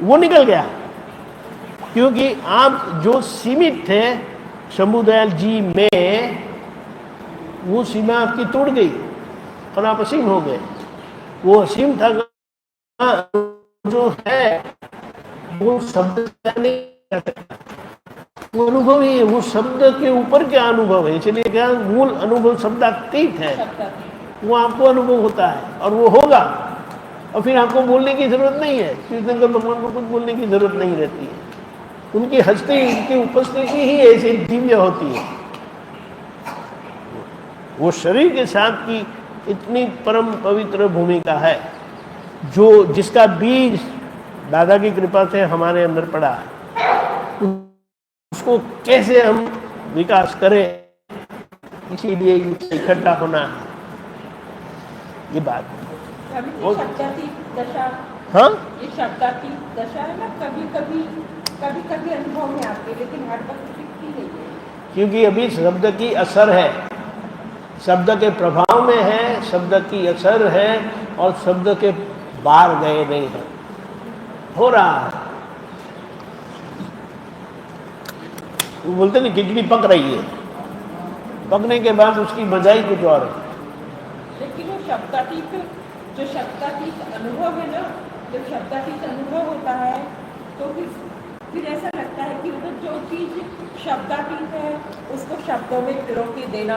वो निकल गया। क्योंकि आप जो सीमित थे शंभू दयाल जी में, वो सीमा आपकी टूट गई और आप असीम हो गए। वो असीम था जो है वो शब्द नहीं कर सकता, वो अनुभव ही है। वो शब्द के ऊपर क्या अनुभव है, इसलिए क्या मूल अनुभव शब्दातीत है, वो आपको अनुभव होता है और वो होगा। और फिर आपको बोलने की जरूरत नहीं है, तीर्थंकर भगवान को कुछ बोलने की जरूरत नहीं रहती है। उनकी हस्ती, उनकी उपस्थिति ही ऐसी दिव्य होती है। वो शरीर के साथ की इतनी परम पवित्र भूमिका है, जो जिसका बीज दादा की कृपा से हमारे अंदर पड़ा है, उसको कैसे हम विकास करें, इसीलिए इकट्ठा होना है, ये बात। शब्दातीत दशा, हाँ, ये शब्दातीत दशा है ना, कभी कभी अनुभव में आती है, लेकिन हर वक्त दिखती नहीं है। क्योंकि अभी शब्द की असर है, शब्द के प्रभाव में है, शब्द की असर है, और शब्द के बाहर गए नहीं है, हो रहा है। वो बोलते ना खिचड़ी पक रही है, पकने के बाद उसकी मजाई कुछ और है। लेकिन वो शब्दातीत, जो शब्दातीत अनुभव है ना, जब शब्दातीत अनुभव होता है तो फिर ऐसा लगता है कि मतलब जो चीज शब्दातीत है उसको शब्दों में पिरो के देना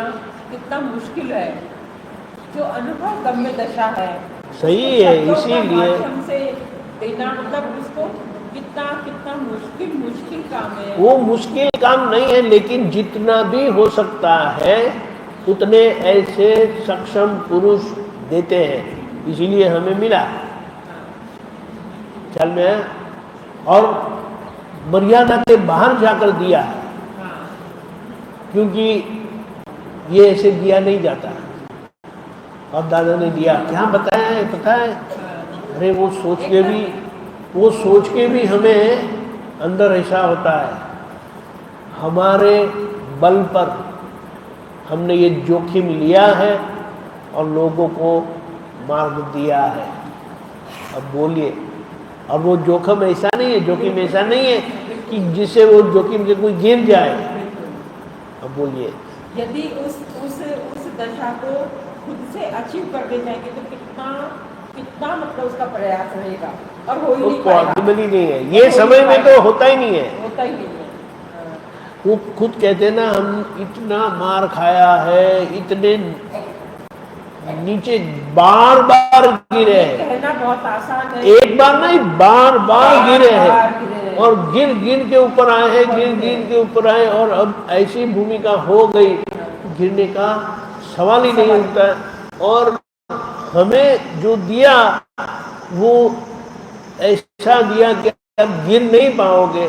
कितना मुश्किल है। जो अनुभव गम्य दशा है, सही है, इसीलिए से देना मतलब उसको कितना मुश्किल काम है। वो मुश्किल काम नहीं है, लेकिन जितना भी हो सकता है उतने ऐसे सक्षम पुरुष देते हैं, इसीलिए हमें मिला। चल में और मर्यादा के बाहर जाकर दिया, क्योंकि ये ऐसे दिया नहीं जाता। अब दादा ने दिया, क्या बताया है पता है? अरे वो सोच के भी हमें अंदर ऐसा होता है, हमारे बल पर हमने ये जोखिम लिया है और लोगों को मार्ग दिया है। अब बोलिए, और वो जोखिम ऐसा नहीं है कि जिससे वो जोखिम से कोई गिर जाए। अब बोलिए, यदि उस दशा को खुद से अचीव कर ले जाएंगे तो कितना मतलब उसका प्रयास रहेगा, और हो ही नहीं पाएगा। पॉसिबल ही नहीं है, ये समय में तो होता ही नहीं है। वो खुद कहते हैं ना, हम इतना मार खाया है, इतने नीचे बार गिरे हैं। कहना बहुत आसान है, एक बार नहीं, बार गिरे हैं, और गिर के ऊपर आए हैं, गिर के ऊपर आए, और अब ऐसी भूमिका हो गई, गिरने का सवाल ही नहीं उठता। और हमें जो दिया वो ऐसा दिया कि अब गिर नहीं पाओगे,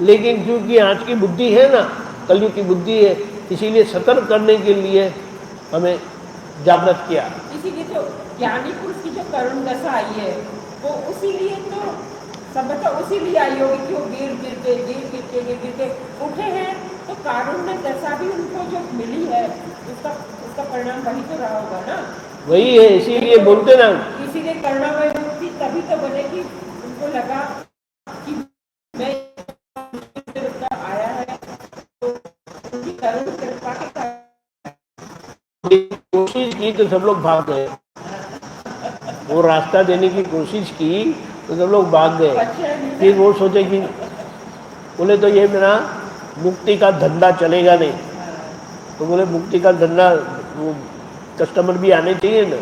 लेकिन क्योंकि आज की बुद्धि है ना, कलयुग की बुद्धि है, इसीलिए सतर्क करने के लिए हमें जागृत किया। इसीलिए तो ज्ञानी पुरुष की जो करुण दशा आई है वो उसीलिए तो सबका उसीलिए आई होगी कि वो गिर के उठे हैं, तो कारुण्य दशा भी उनको जो मिली है उसका उसका परिणाम वही तो रहा होगा ना। वही है, इसीलिए बोलते ना, इसीलिए करुणामय मुक्ति तभी तो बनेगी, उनको लगा कि मैं आया है तो उनकी करुण कृपा के कारण कोशिश की तो सब लोग भाग गए। वो रास्ता देने की कोशिश की तो सब लोग भाग गए। फिर वो सोचे कि बोले तो ये मेरा मुक्ति का धंधा चलेगा नहीं, तो बोले मुक्ति का धंधा वो कस्टमर भी आने चाहिए ना।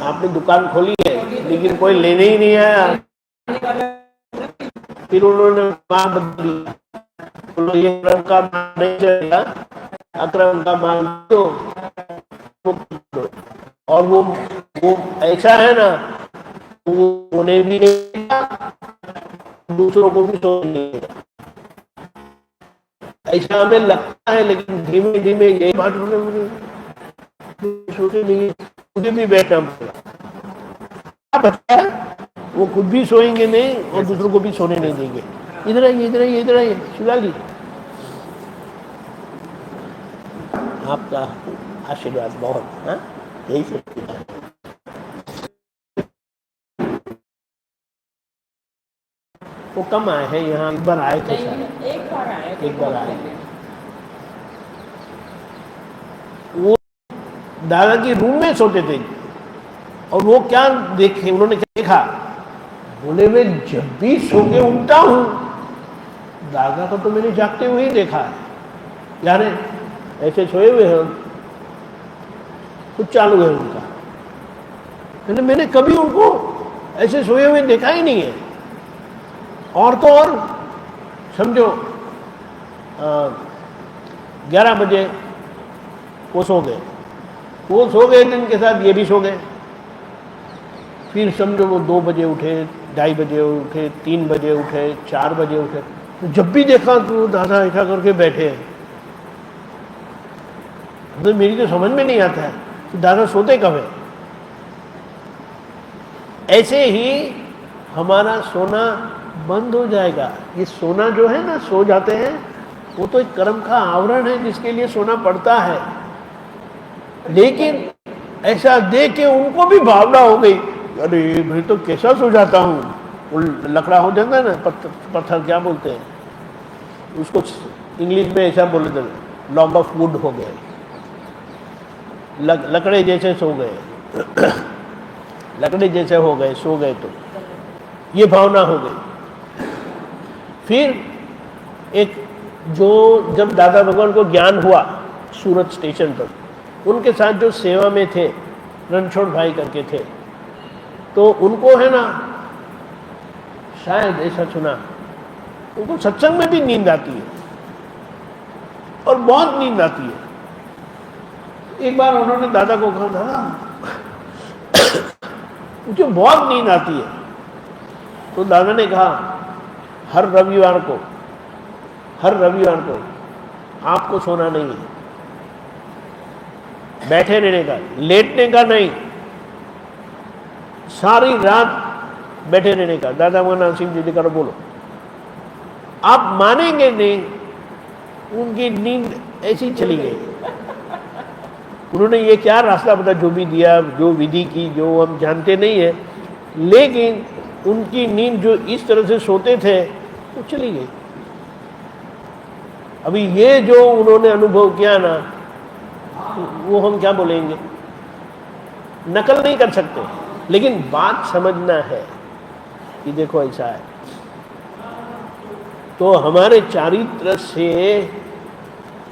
आपने दुकान खोली है लेकिन कोई लेने ही नहीं आया। फिर उन्होंने माल बदल दिया, बोलो ये अक्रम का माल नहीं चलेगा, अक्रम का माल दो। और वो ऐसा है ना, वो उन्हें भी नहीं देगा, दूसरों को भी सोने नहीं देगा। ऐसा हमें लगता है, लेकिन धीमे धीमे ये बात मुझे सोचे नहीं, मुझे भी बैठना पड़ेगा। बच्चा वो खुद भी सोएंगे नहीं और दूसरों को भी सोने नहीं देंगे। इधर आइए, इधर आइए, इधर आइए शिवाली, आपका आशीर्वाद बहुत। हाँ, यही सब वो कम आए हैं यहाँ, एक बार आए थे शायद, एक बार आए। वो दादा की रूम में सोते थे और वो क्या देखे, उन्होंने क्या देखा, बोले मैं जब भी सो के उठता हूँ दादा को तो मैंने जागते हुए ही देखा है, यार ऐसे सोए हुए हैं, कुछ चालू है उनका, मैंने कभी उनको ऐसे सोए हुए देखा ही नहीं है। और तो और समझो 11 बजे वो सो गए, तो इनके साथ ये भी सो गए। फिर समझो वो 2 बजे उठे, 2:30 बजे उठे, 3 बजे उठे, 4 बजे उठे, तो जब भी देखा तो दादा ऐसा करके बैठे हैं। तो मेरी तो समझ में नहीं आता है कि दादा सोते कब है। ऐसे ही हमारा सोना बंद हो जाएगा। ये सोना जो है ना, सो जाते हैं, वो तो एक कर्म का आवरण है जिसके लिए सोना पड़ता है। लेकिन ऐसा देख के उनको भी भावना हो गई, अरे मैं तो कैसा सो जाता हूँ, वो लकड़ा हो जाता है ना, पत्थर क्या बोलते हैं उसको इंग्लिश में, ऐसा बोले थे लॉग ऑफ वुड हो गए, लकड़े जैसे सो गए लकड़े जैसे हो गए, सो गए, तो ये भावना हो गई। फिर एक जो जब दादा भगवान को ज्ञान हुआ सूरत स्टेशन पर, उनके साथ जो सेवा में थे रणछोड़ भाई करके थे, तो उनको है ना शायद ऐसा सुना, उनको सत्संग में भी नींद आती है और बहुत नींद आती है। एक बार उन्होंने दादा को कहा, दादा मुझे बहुत नींद आती है। तो दादा ने कहा, हर रविवार को आपको सोना नहीं है, बैठे रहने का, लेटने का नहीं, सारी रात बैठे रहने का। दादा मोहन सिंह जी करो बोलो, आप मानेंगे नहीं, उनकी नींद ऐसी चली गई। उन्होंने ये क्या रास्ता बता, जो भी दिया, जो विधि की, जो हम जानते नहीं है, लेकिन उनकी नींद जो इस तरह से सोते थे वो चली गई। अभी ये जो उन्होंने अनुभव किया ना, वो हम क्या बोलेंगे, नकल नहीं कर सकते, लेकिन बात समझना है कि देखो ऐसा है। तो हमारे चारित्र से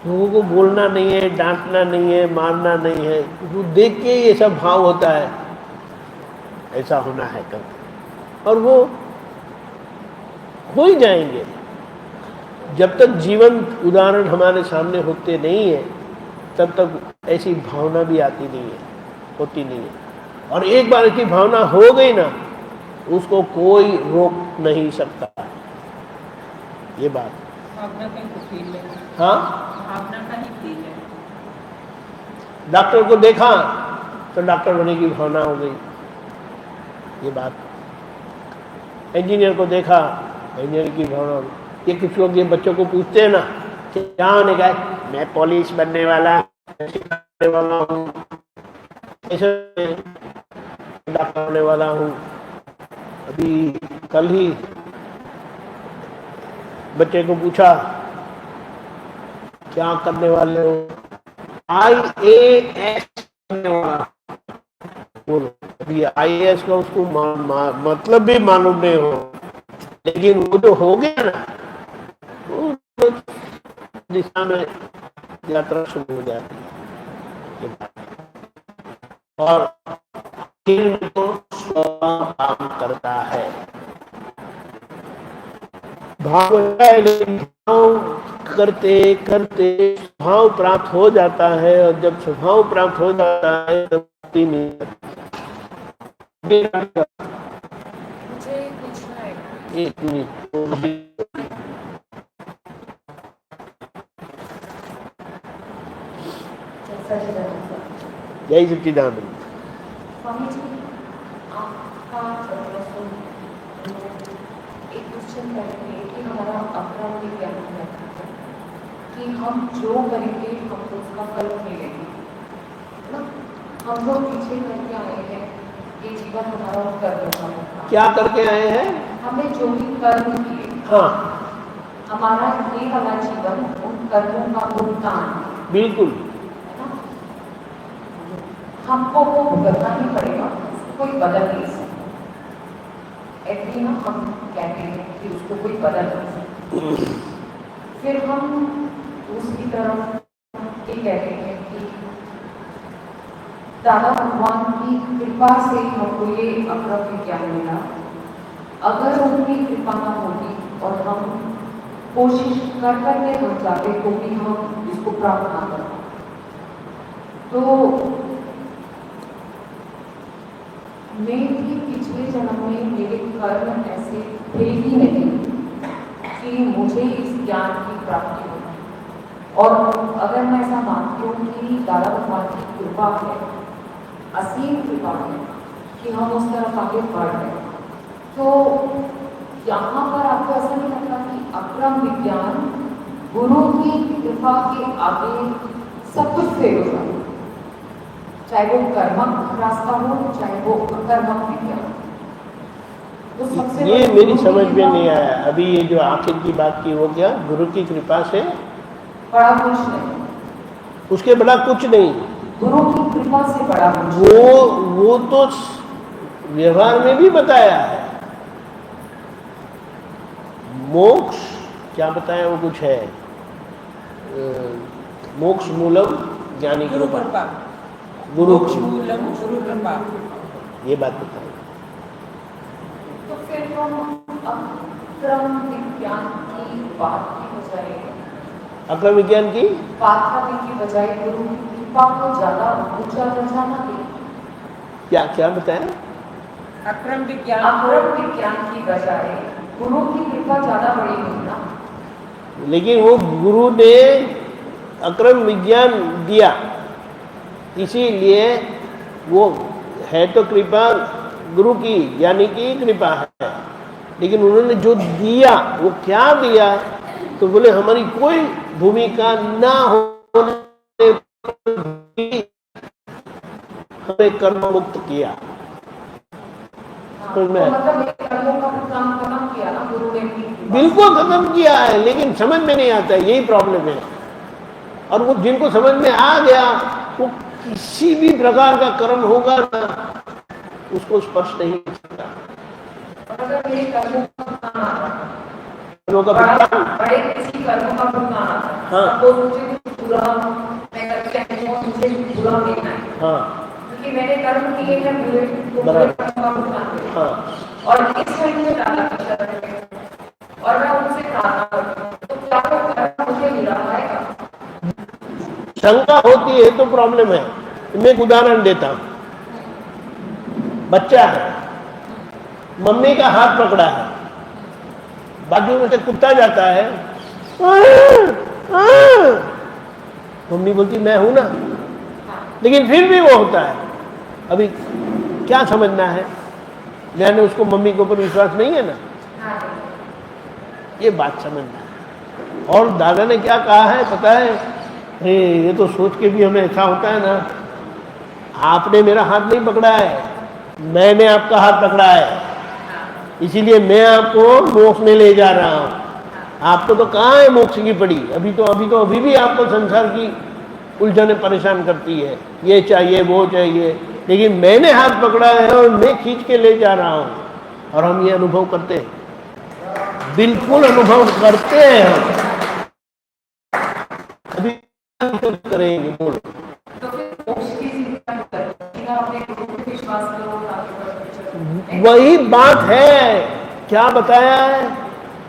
लोगों को बोलना नहीं है, डांटना नहीं है, मारना नहीं है, वो देख के ये सब भाव होता है, ऐसा होना है कल, और वो हो ही जाएंगे। जब तक जीवंत उदाहरण हमारे सामने होते नहीं है, तब तक ऐसी भावना भी आती नहीं है, होती नहीं है। और एक बार ऐसी भावना हो गई ना, उसको कोई रोक नहीं सकता। ये बात। भावना का ही फील है। हाँ, भावना का ही फील है। डॉक्टर को देखा तो डॉक्टर बनने की भावना हो गई, ये बात। इंजीनियर को देखा, इंजीनियर की भावना हो गई। ये कुछ लोग ये बच्चों को पूछते हैं ना, क्या होने का है? मैं पुलिस बनने वाला हूँ, ऐसे डॉक्टर होने वाला हूँ। अभी कल ही बच्चे को पूछा क्या करने वाले हो? IAS करने वाला। बोलो, अभी IAS का उसको मतलब भी मालूम नहीं हो, लेकिन वो जो हो गया ना, वो दिशा में यात्रा शुरू हो जाती है। और तो काम करता है, भाव करते करते स्वभाव प्राप्त हो जाता है, और जब स्वभाव प्राप्त हो जाता है तब नहीं। मुझे पूछना है, एक मिनट, जय सच्चिदानंद। स्वामी जी, आपका एक क्वेश्चन करेंगे कि हमारा अपना क्या है कि हम जो करेंगे हमको उसका फल मिलेगा ना। हम लोग पीछे करके आए हैं, ये जीवन हमारा कर्म का होता। क्या करके आए हैं? हमें जो भी कर्म किए, हाँ, हमारा ये वाला जीवन उन कर्मों का भुगतान है। बिल्कुल। हमको वो भुगतना ही पड़ेगा, कोई बदल नहीं सकता। ऐसे ना हम कहते हैं कि उसको कोई बदल नहीं सकता। फिर हम दूसरी तरफ ये कहते हैं कि दादा भगवान की कृपा से हमको ये अपना विज्ञान मिला। अगर उनकी कृपा न होगी और हम कोशिश कर करके हम जाते तो भी हम इसको प्राप्त ना कर। तो मैं भी पिछले जन्म में मेरे कर्म ऐसे थे ही नहीं कि मुझे इस ज्ञान की प्राप्ति हो। और अगर मैं ऐसा मानती हूँ कि दादा भगवान की कृपा है, असीम कृपा है कि हम उस तरफ आगे बढ़ रहे, तो यहाँ पर आपको ऐसा नहीं लगता कि अक्रम विज्ञान गुरु की कृपा के आगे सब कुछ फेल हो जाता है, चाहे वो कर्मक रास्ता हो चाहे वो अकर्मक विज्ञान। तो सबसे ये मेरी समझ में नहीं आया अभी। ये जो आखिर की बात की, वो क्या? गुरु की कृपा से बड़ा कुछ नहीं, उसके बड़ा कुछ नहीं। गुरु की कृपा से बड़ा कुछ। वो तो व्यवहार में भी बताया है। मोक्ष क्या बताया? वो कुछ है, मोक्ष मूलम ज्ञानी कृपा, गुरु मूलम गुरु कृपा। ये बात बताई। तो फिर हम अक्रम विज्ञान की बात की बजाय, अक्रम विज्ञान की बात करने की बजाय गुरु की कृपा को ज्यादा ऊंचा दर्जा ना दें। क्या क्या बताया? अक्रम विज्ञान, अक्रम विज्ञान की बजाय गुरु की कृपा ज्यादा बड़ी हुई ना। लेकिन वो गुरु ने अक्रम विज्ञान दिया, इसीलिए वो है तो कृपा गुरु की, ज्ञानी की कृपा है। लेकिन उन्होंने जो दिया वो क्या दिया? तो बोले हमारी कोई भूमिका ना होने हमें कर्म मुक्त किया। तो मतलब एक कर्मों का काम खत्म किया ना गुरु ने भी। बिल्कुल खत्म किया है, लेकिन समझ में नहीं आता, यही प्रॉब्लम है। और वो जिनको समझ में आ गया, वो किसी भी प्रकार का कर्म होगा ना, उसको स्पर्श नहीं कर सकता। अगर मेरे कर्मों का भुगतान आता है, बड़े किसी कर्मों का भुगतान आता है, हाँ, तो मुझे कुछ बुरा मैं करके मुझे बुरा मिलना है, हाँ, क्योंकि मैंने कर्म किए हैं बुरे, तो बुरे कर्म का भुगतान मिलेगा। हाँ। और इस टाइम में दादा की शरण में और मैं उनसे प्रार्थना करती हूँ, तो क्या वो कर्म मुझे मिला पाएगा? शंका होती है तो प्रॉब्लम है। मैं एक उदाहरण देता हूं। बच्चा है, मम्मी का हाथ पकड़ा है, बाजू में से कुत्ता जाता है, मम्मी बोलती मैं हूं ना, लेकिन फिर भी वो होता है। अभी क्या समझना है, मैंने उसको मम्मी के ऊपर विश्वास नहीं है ना, ये बात समझना है। और दादा ने क्या कहा है पता है, अरे ये तो सोच के भी हमें ऐसा होता है ना, आपने मेरा हाथ नहीं पकड़ा है, मैंने आपका हाथ पकड़ा है, इसीलिए मैं आपको मोक्ष में ले जा रहा हूं। आपको तो कहाँ है मोक्ष की पड़ी, अभी भी आपको संसार की उलझने परेशान करती है, ये चाहिए वो चाहिए, लेकिन मैंने हाथ पकड़ा है और मैं खींच के ले जा रहा हूं। और हम ये अनुभव करते हैं, बिल्कुल अनुभव करते हैं हम। अभी करेंगे बोलो, तो फिर मोक्ष की चिंता मत करो, सीधा अपने गुरु पे विश्वास करो और आगे बढ़ो, चलो। वही बात है, क्या बताया है,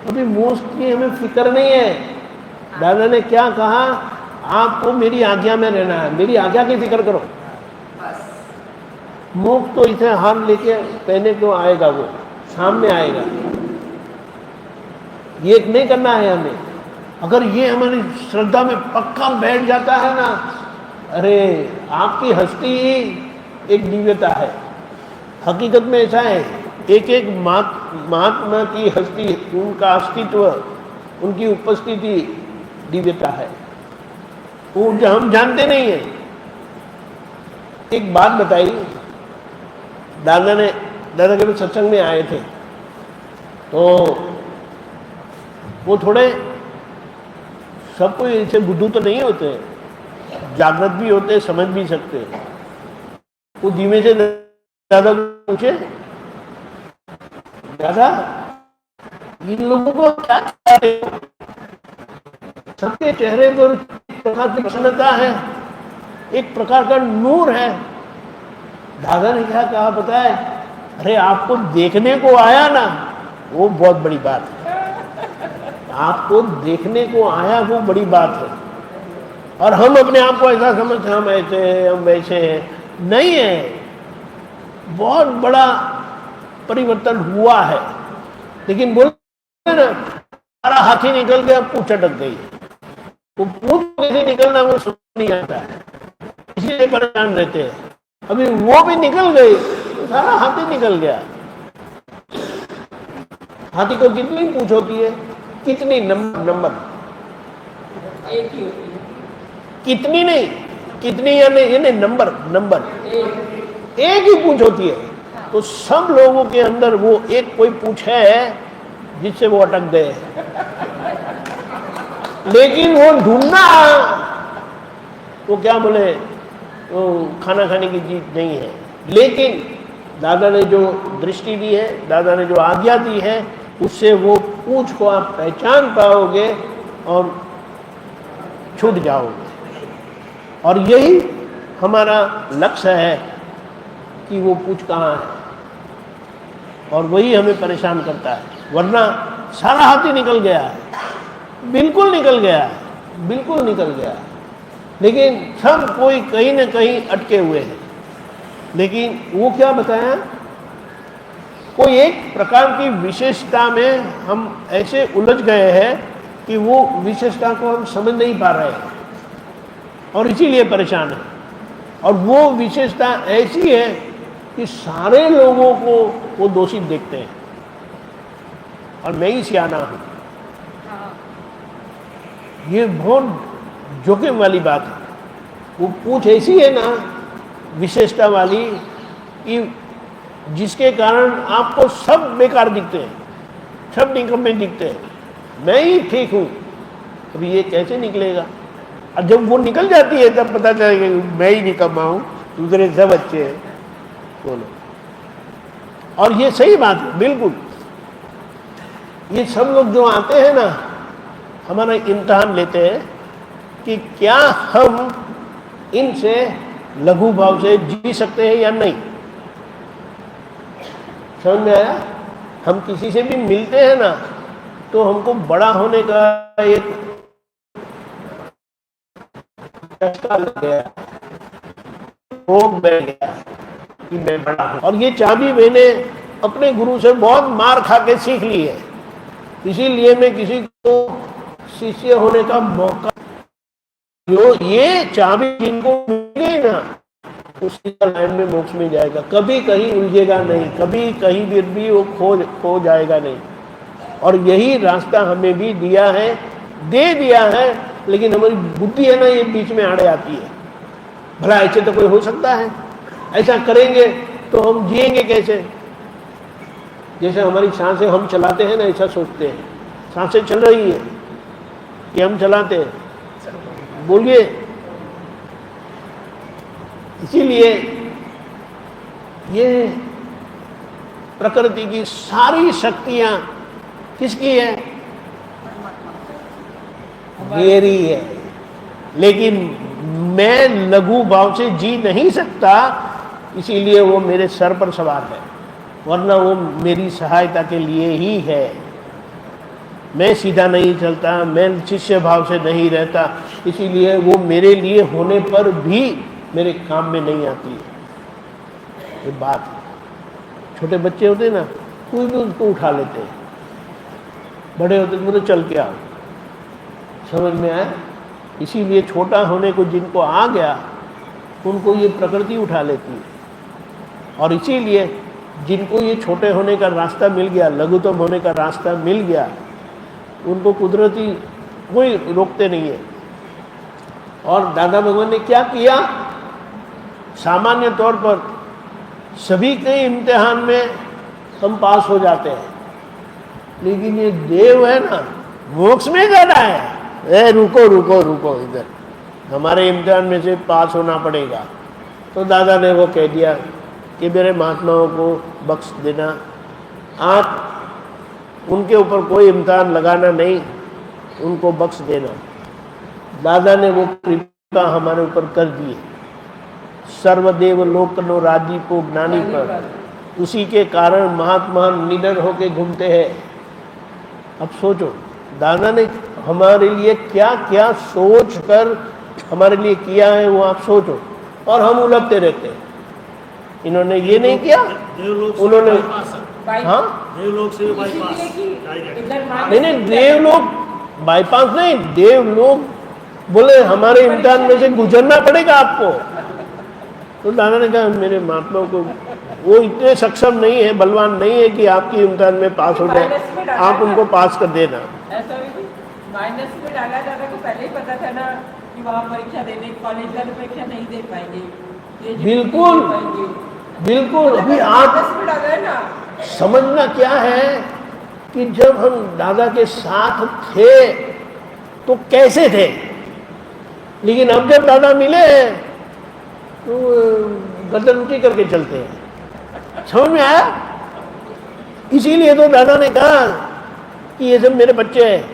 अभी मोक्ष की हमें फिक्र नहीं है। दादा ने क्या कहा, आपको मेरी आज्ञा में रहना है, मेरी आज्ञा की फिक्र करो। बस मोक्ष तो इसे हाथ लेके पहने क्यों आएगा, वो सामने आएगा, ये नहीं करना है हमें। अगर ये हमारी श्रद्धा में पक्का बैठ जाता है ना, अरे आपकी हस्ती एक दिव्यता है। हकीकत में ऐसा है, एक एक महात्मा की हस्ती, उनका अस्तित्व, उनकी उपस्थिति दिव्यता है, वो हम जानते नहीं है। एक बात बताई, दादा के सत्संग में आए थे, तो वो थोड़े, सब कोई ऐसे बुद्धू तो नहीं होते, जागृत भी होते, समझ भी सकते। वो धीमे से दादा को पूछे, दादा इन लोगों को क्या कहते हो? सबके चेहरे पर एक प्रकार की प्रसन्नता है, एक प्रकार का नूर है। दादा ने क्या कहा पता है, अरे आपको देखने को आया ना, वो बहुत बड़ी बात है। आपको देखने को आया वो बड़ी बात है, और हम अपने आप को ऐसा समझते हैं, हम ऐसे हैं, हम वैसे हैं, नहीं है। बहुत बड़ा परिवर्तन हुआ है, लेकिन बोलते ना, सारा हाथी निकल गया, पूंछ अटक गई। वो पूंछ कैसे निकलना वो समझ नहीं आता है, इसीलिए परेशान रहते हैं। अभी वो भी निकल गई तो सारा हाथी निकल गया। हाथी को कितनी पूंछ होती है, कितनी नंबर एक ही होती है, कितनी नहीं, कितनी यानी नंबर एक ही पूंछ होती है। तो सब लोगों के अंदर वो एक कोई पूंछ है जिससे वो अटक गए, लेकिन वो ढूंढना, वो क्या बोले, वो खाना खाने की चीज नहीं है। लेकिन दादा ने जो दृष्टि दी है, दादा ने जो आज्ञा दी है, उससे वो पूंछ को आप पहचान पाओगे और छूट जाओगे। और यही हमारा लक्ष्य है कि वो पूंछ कहाँ है, और वही हमें परेशान करता है। वरना सारा हाथी निकल गया है, बिल्कुल निकल गया है, बिल्कुल निकल गया है, लेकिन सब कोई कहीं न कहीं अटके हुए हैं। लेकिन वो क्या बताया, कोई एक प्रकार की विशेषता में हम ऐसे उलझ गए हैं कि वो विशेषता को हम समझ नहीं पा रहे हैं, और इसीलिए परेशान है। और वो विशेषता ऐसी है कि सारे लोगों को वो दोषी देखते हैं, और मैं ही सियाना हूं। ये बहुत जोखिम वाली बात है। वो पूंछ ऐसी है ना, विशेषता वाली, कि जिसके कारण आपको सब बेकार दिखते हैं, सब निकम्मे दिखते हैं। मैं ही ठीक हूं, अभी ये कैसे निकलेगा? और जब वो निकल जाती है तब पता चलेगा मैं ही निकम्मा हूं, दूसरे सब अच्छे हैं। बोलो, और ये सही बात है, बिल्कुल। ये सब लोग जो आते हैं ना, हमारा इम्तिहान लेते हैं कि क्या हम इनसे लघु भाव से जी सकते हैं या नहीं। समझ में आया? हम किसी से भी मिलते हैं ना, तो हमको बड़ा होने का एक चस्का लग गया, रोग बैठ गया कि मैं बड़ा हूं। और ये चाबी मैंने अपने गुरु से बहुत मार खा के सीख ली है। इसीलिए मैं किसी को शिष्य होने का मौका, जो ये चाबी जिनको मिल गई ना, उसी का लाइन में मोक्ष में जाएगा, कभी कहीं उलझेगा नहीं, कभी कहीं भी वो खो जाएगा नहीं। और यही रास्ता हमें भी दिया है, दे दिया है, लेकिन हमारी बुद्धि है ना, ये बीच में आड़े आती है। भला ऐसे तो कोई हो सकता है? ऐसा करेंगे तो हम जिएंगे कैसे? जैसे हमारी सांसें हम चलाते हैं ना, ऐसा सोचते हैं सांसें चल रही है कि हम चलाते हैं, बोलिए। इसीलिए ये प्रकृति की सारी शक्तियां किसकी है? मेरी है। लेकिन मैं लघु भाव से जी नहीं सकता, इसीलिए वो मेरे सर पर सवार है, वरना वो मेरी सहायता के लिए ही है। मैं सीधा नहीं चलता, मैं शिष्य भाव से नहीं रहता, इसीलिए वो मेरे लिए होने पर भी मेरे काम में नहीं आती है। ये बात है। छोटे बच्चे होते हैं ना, कोई भी उनको उठा लेते हैं, बड़े होते तो बोले चल के आओ। समझ में आया? इसीलिए छोटा होने को जिनको आ गया, उनको ये प्रकृति उठा लेती है। और इसीलिए जिनको ये छोटे होने का रास्ता मिल गया, लघुतम होने का रास्ता मिल गया, उनको कुदरती कोई रोकते नहीं है। और दादा भगवान ने क्या किया? सामान्य तौर पर सभी के इम्तिहान में हम पास हो जाते हैं, लेकिन ये देव है ना, मोक्ष में जाना है, रुको रुको रुको, इधर हमारे इम्तिहान में से पास होना पड़ेगा। तो दादा ने वो कह दिया कि मेरे महात्माओं को बख्श देना, आप उनके ऊपर कोई इम्तिहान लगाना नहीं, उनको बख्श देना। दादा ने वो कृपा हमारे ऊपर कर दी है। सर्वदेव लोकनो राजीपो ज्ञानी पर, उसी के कारण महात्मा निडर होके घूमते हैं। अब सोचो, दादा ने हमारे लिए क्या क्या सोच कर हमारे लिए किया है, वो आप सोचो। और हम उलझते रहते हैं। इन्होंने ये नहीं किया, उन्होंने हाँ देवलोक से नहीं, देवलोक बाईपास नहीं, देवलोक बोले हमारे इम्तिहान में से गुजरना पड़ेगा आपको। तो दादा ने कहा मेरे महात्मा को वो इतने सक्षम नहीं है, बलवान नहीं है कि आपकी इम्तिहान में पास हो जाए, आप उनको पास कर देना। ऐसा भी माइनस में डाला दादा को पहले ही पता था ना कि वहाँ परीक्षा देने, कॉलेज वाले परीक्षा नहीं दे पाएंगे। बिल्कुल बिल्कुल। अभी आप समझना क्या है कि जब हम दादा के साथ थे तो कैसे थे, लेकिन अब जब दादा मिले तो गर्दन ऊंची करके चलते हैं। समझ में आया? इसीलिए तो दादा ने कहा कि ये सब मेरे बच्चे हैं,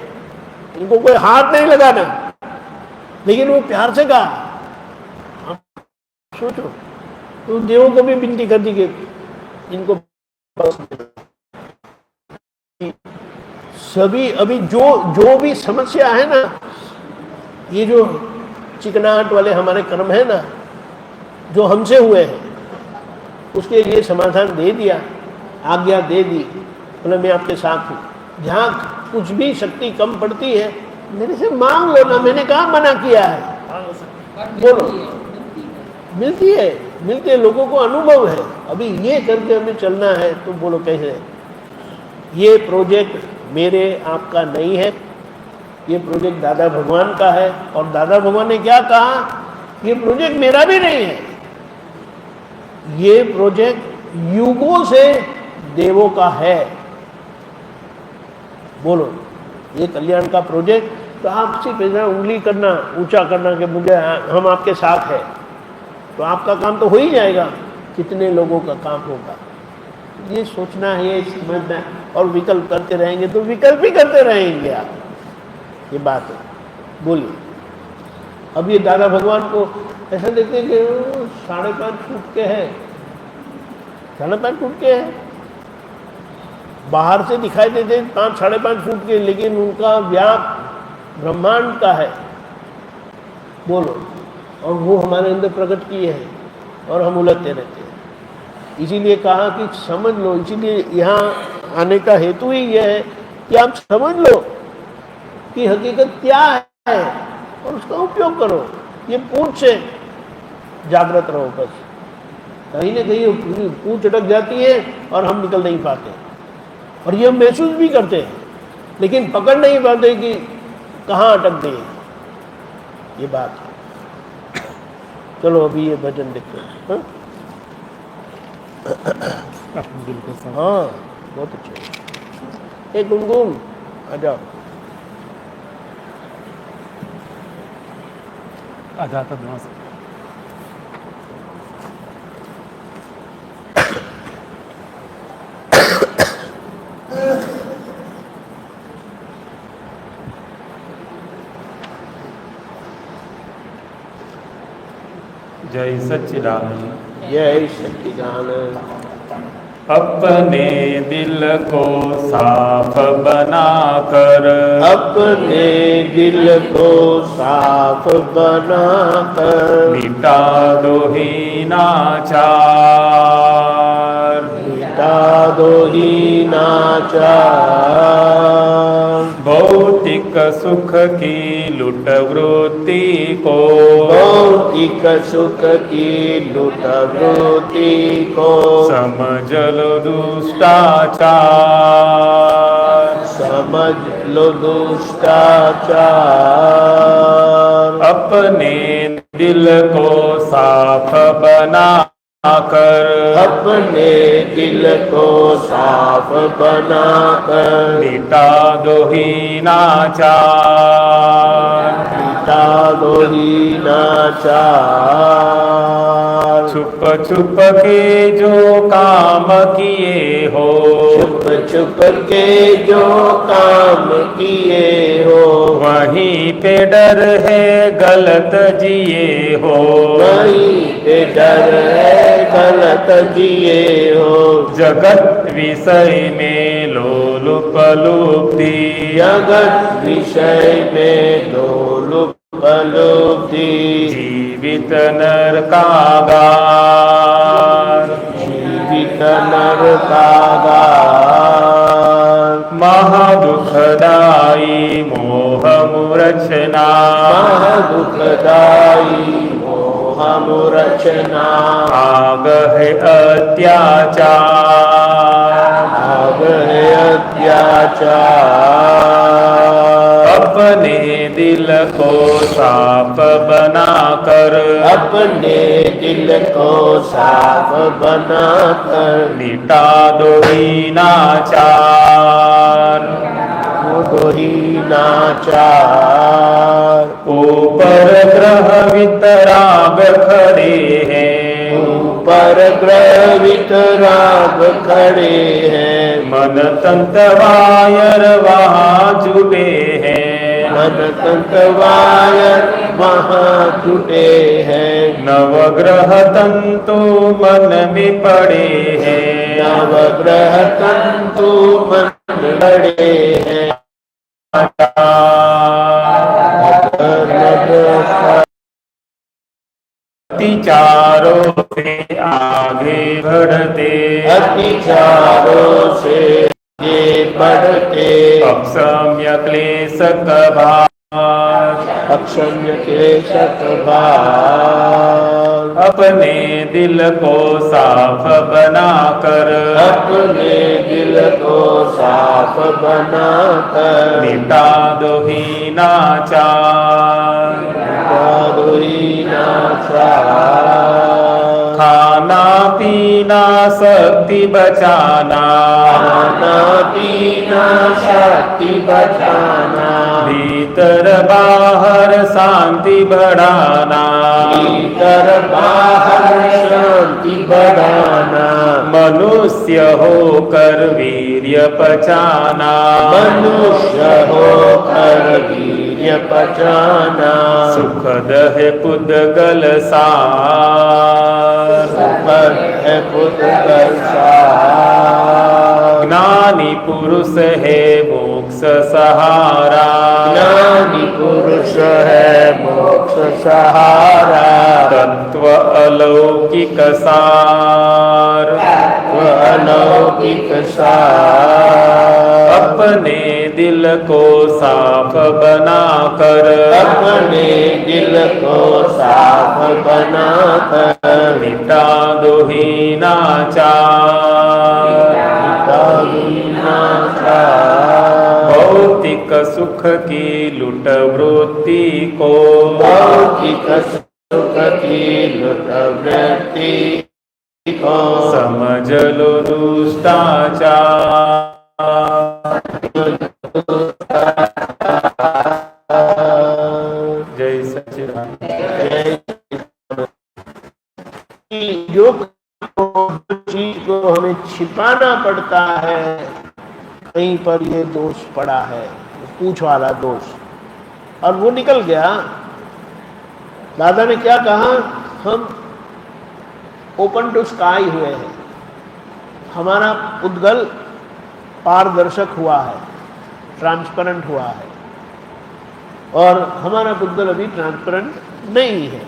इनको कोई हाथ नहीं लगाना, लेकिन वो प्यार से कहा। आप सोचो, तो देवों को भी विनती कर दी कि इनको सभी अभी जो भी समस्या है ना, ये जो चिकनाहट वाले हमारे कर्म है ना, जो हमसे हुए हैं, उसके लिए समाधान दे दिया, आज्ञा दे दी। बोले मैं आपके साथ हूँ, जहाँ कुछ भी शक्ति कम पड़ती है मेरे से मांग लो ना, मैंने कहाँ मना किया है। बोलो, मिलती है, लोगों को अनुभव है। अभी ये करके हमें चलना है, तो बोलो कैसे? ये प्रोजेक्ट मेरे आपका नहीं है, ये प्रोजेक्ट दादा भगवान का है। और दादा भगवान ने क्या कहा? ये प्रोजेक्ट मेरा भी नहीं है, ये प्रोजेक्ट युगों से देवों का है। बोलो, ये कल्याण का प्रोजेक्ट। तो आप सिर्फ इतना उंगली करना, ऊंचा करना कि मुझे हम आपके साथ हैं, तो आपका काम तो हो ही जाएगा। कितने लोगों का काम होगा, ये सोचना है, ये समझना है। और विकल्प करते रहेंगे तो विकल्प ही करते रहेंगे आप, ये बात है। बोलिए, अब ये दादा भगवान को ऐसा देखते हैं कि 5.5 फुट के हैं, 5.5 फुट के हैं, बाहर से दिखाई देते 5-5.5 फुट के, लेकिन उनका व्याप ब्रह्मांड का है। बोलो, और वो हमारे अंदर प्रकट किए हैं और हम उलझते रहते हैं। इसीलिए कहा कि समझ लो, इसीलिए यहाँ आने का हेतु ही यह है कि आप समझ लो कि हकीकत क्या है और उसका उपयोग करो। ये पूंछ से जागृत रहो बस। कहीं ना कहीं पूंछ अटक जाती है और हम निकल नहीं पाते, और ये हम महसूस भी करते हैं, लेकिन पकड़ नहीं पाते कि कहाँ अटक गई ये बात है। चलो अभी ये भजन देखते हैं। हाँ? अपने दिल को समझ। हाँ बहुत अच्छे। गुनगुन आ जाओ। आधा था दोनों से। जय सच्चिदानंद। जय सच्चिदानंद। अपने दिल को साफ बनाकर, अपने दिल को साफ बनाकर, मिटा दो हीनाचार, मिटा दो हीनाचार। भौतिक सुख की लुट वृत्ति को, भौतिक सुख की लुट वृत्ति को, समझ लो दुष्टाचार, समझ लो दुष्टाचार। अपने दिल को साफ बनाकर, अपने दिल को साफ बनाकर, मिटा दो हीनाचार, मिटा दो हीनाचार। छुप छुप के जो काम किए हो, छुप छुप के जो काम किए हो, वहीं पे डर है गलत जिए हो, वहीं पे डर है गलत जिए हो। जगत विषय में लोलुप लुप्ति, जगत विषय में लोलुप लुप्ति, जीवित नरकागार, जीवित नरकागार। महादुखदाई मोह मूर्छना, महादुखदाई मोह मूर्छना। आग है अत्याचार, आग है अत्याचार। अपने दिल को साफ बनाकर, अपने दिल को साफ बनाकर, मिटा दो हीनाचार, दो हीनाचार। ऊपर ग्रह वितराग खड़े हैं, ऊपर ग्रह वितराग खड़े हैं, मन तंत्र वायर वहाँ जुटे हैं, मन तंतवायर वहाँ जुटे हैं। नवग्रह तंतु मन में पड़े हैं, नवग्रह तंतु मन बड़े हैं। अतिचारों से आगे बढ़ते, अतिचारों से आगे बढ़ते, अक्षम्य क्लेश कभार, अक्षम्य क्लेश कभार। अपने दिल को साफ बनाकर, अपने दिल को साफ बनाकर, मिटा दो हीनाचार, मिटा दो हीनाचार। खाना पीना शक्ति बचाना, खाना पीना शक्ति बचाना, भीतर बाहर शांति बढ़ाना, भीतर बाहर शांति बढ़ाना, मनुष्य होकर वीर्य पचाना, मनुष्य होकर वीर्य पचाना, सुखद है पुद्गल सार, सुखद है पुद्गल सार। ज्ञानी पुरुष है मोक्ष सहारा, ज्ञानी पुरुष है मोक्ष सहारा, तत्व अलौकिक सार, अलौकिक सार। अपने दिल को साफ बनाकर, अपने दिल को साफ बनाकर मिटा दो हीनाचार, भौतिक सुख की लुट वृत्ति को, भौतिक सुख की लुट वृत्ति को समझ लो दुष्टाचार। जय सच्चिदानंद। जो चीज को हमें छिपाना पड़ता है, कहीं पर ये दोष पड़ा है, पूछ वाला दोष, और वो निकल गया। दादा ने क्या कहा, हम ओपन टू स्काई हुए हैं, हमारा उद्गल पारदर्शक हुआ है, ट्रांसपेरेंट हुआ है, और हमारा उद्गल अभी ट्रांसपेरेंट नहीं है।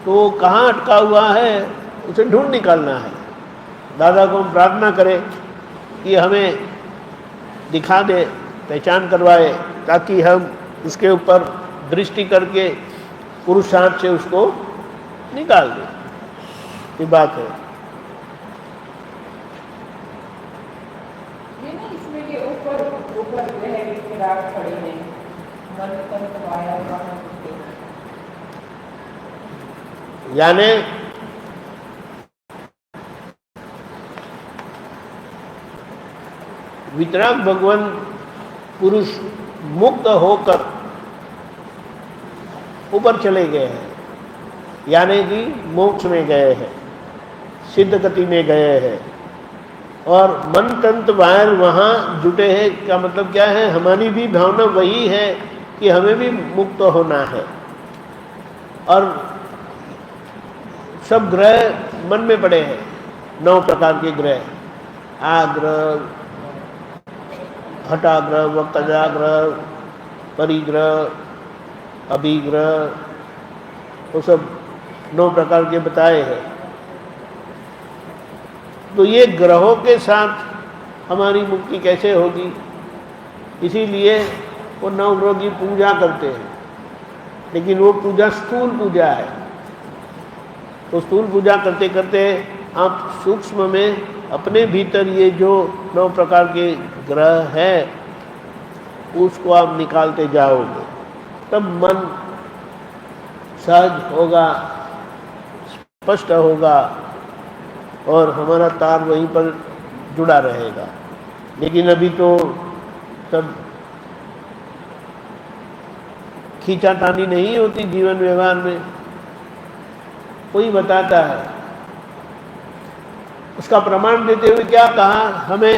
तो कहाँ अटका हुआ है, उसे ढूंढ निकालना है। दादा को हम प्रार्थना करें कि हमें दिखा दे, पहचान करवाए, ताकि हम उसके ऊपर दृष्टि करके पुरुषार्थ से उसको निकाल दें। ये बात है। ये ना इसमें ये ऊपर ऊपर ग्रह विराट खड़े हैं, मन तंत्र वाया वाहन, यानी वितराग भगवान पुरुष मुक्त होकर ऊपर चले गए हैं, यानी कि मोक्ष में गए हैं, सिद्ध गति में गए हैं, और मन तंत्र वायर वहाँ जुटे हैं। का मतलब क्या है, हमारी भी भावना वही है कि हमें भी मुक्त होना है। और सब ग्रह मन में पड़े हैं, 9 प्रकार के ग्रह, आग्रह, हठाग्रह, वक्तजाग्रह, परिग्रह, अभिग्रह, वो सब 9 प्रकार के बताए हैं। तो ये ग्रहों के साथ हमारी मुक्ति कैसे होगी, इसीलिए वो 9 ग्रहों की पूजा करते हैं। लेकिन वो पूजा स्थूल पूजा है। तो स्थूल पूजा करते करते आप सूक्ष्म में अपने भीतर ये जो 9 प्रकार के ग्रह हैं उसको आप निकालते जाओगे, तब मन सहज होगा, स्पष्ट होगा, और हमारा तार वहीं पर जुड़ा रहेगा। लेकिन अभी तो सब खींचातानी नहीं होती जीवन व्यवहार में। कोई बताता है, उसका प्रमाण देते हुए क्या कहा, हमें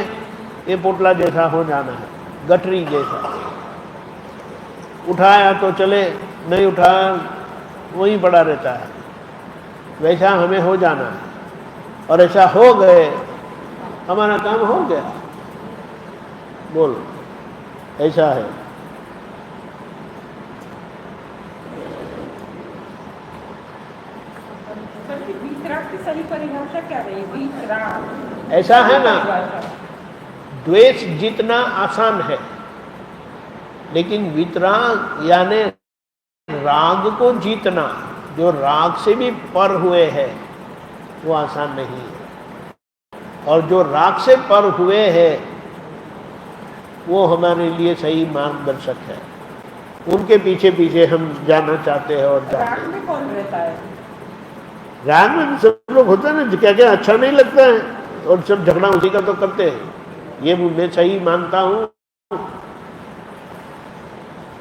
ये पोटला जैसा हो जाना है, गठरी जैसा, उठाया तो चले, नहीं उठाया वहीं पड़ा रहता है, वैसा हमें हो जाना है। और ऐसा हो गए, हमारा काम हो गया। बोलो, ऐसा है। वितराग की सही परिभाषा क्या रही? वितराग ऐसा है ना, द्वेष जितना आसान है, लेकिन वितराग यानी राग को जीतना, जो राग से भी पर हुए हैं, वो आसान नहीं है। और जो राग से पर हुए हैं वो हमारे लिए सही मार्गदर्शक है। उनके पीछे पीछे हम जाना चाहते हैं। और राग में कौन रहता है? राग में सब लोग होते हैं ना, क्या क्या अच्छा नहीं लगता है, और सब झगड़ा उसी का तो करते हैं। ये मैं सही मानता हूँ।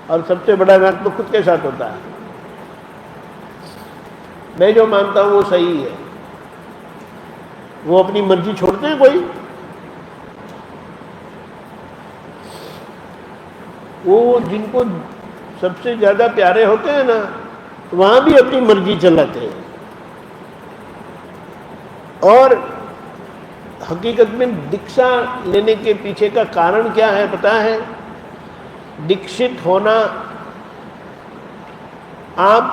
और सबसे बड़ा राग तो खुद के साथ होता है। मैं जो मानता हूँ वो सही है। वो अपनी मर्जी छोड़ते हैं कोई? वो जिनको सबसे ज्यादा प्यारे होते हैं ना, वहां भी अपनी मर्जी चलाते हैं। और हकीकत में दीक्षा लेने के पीछे का कारण क्या है पता है? दीक्षित होना, आप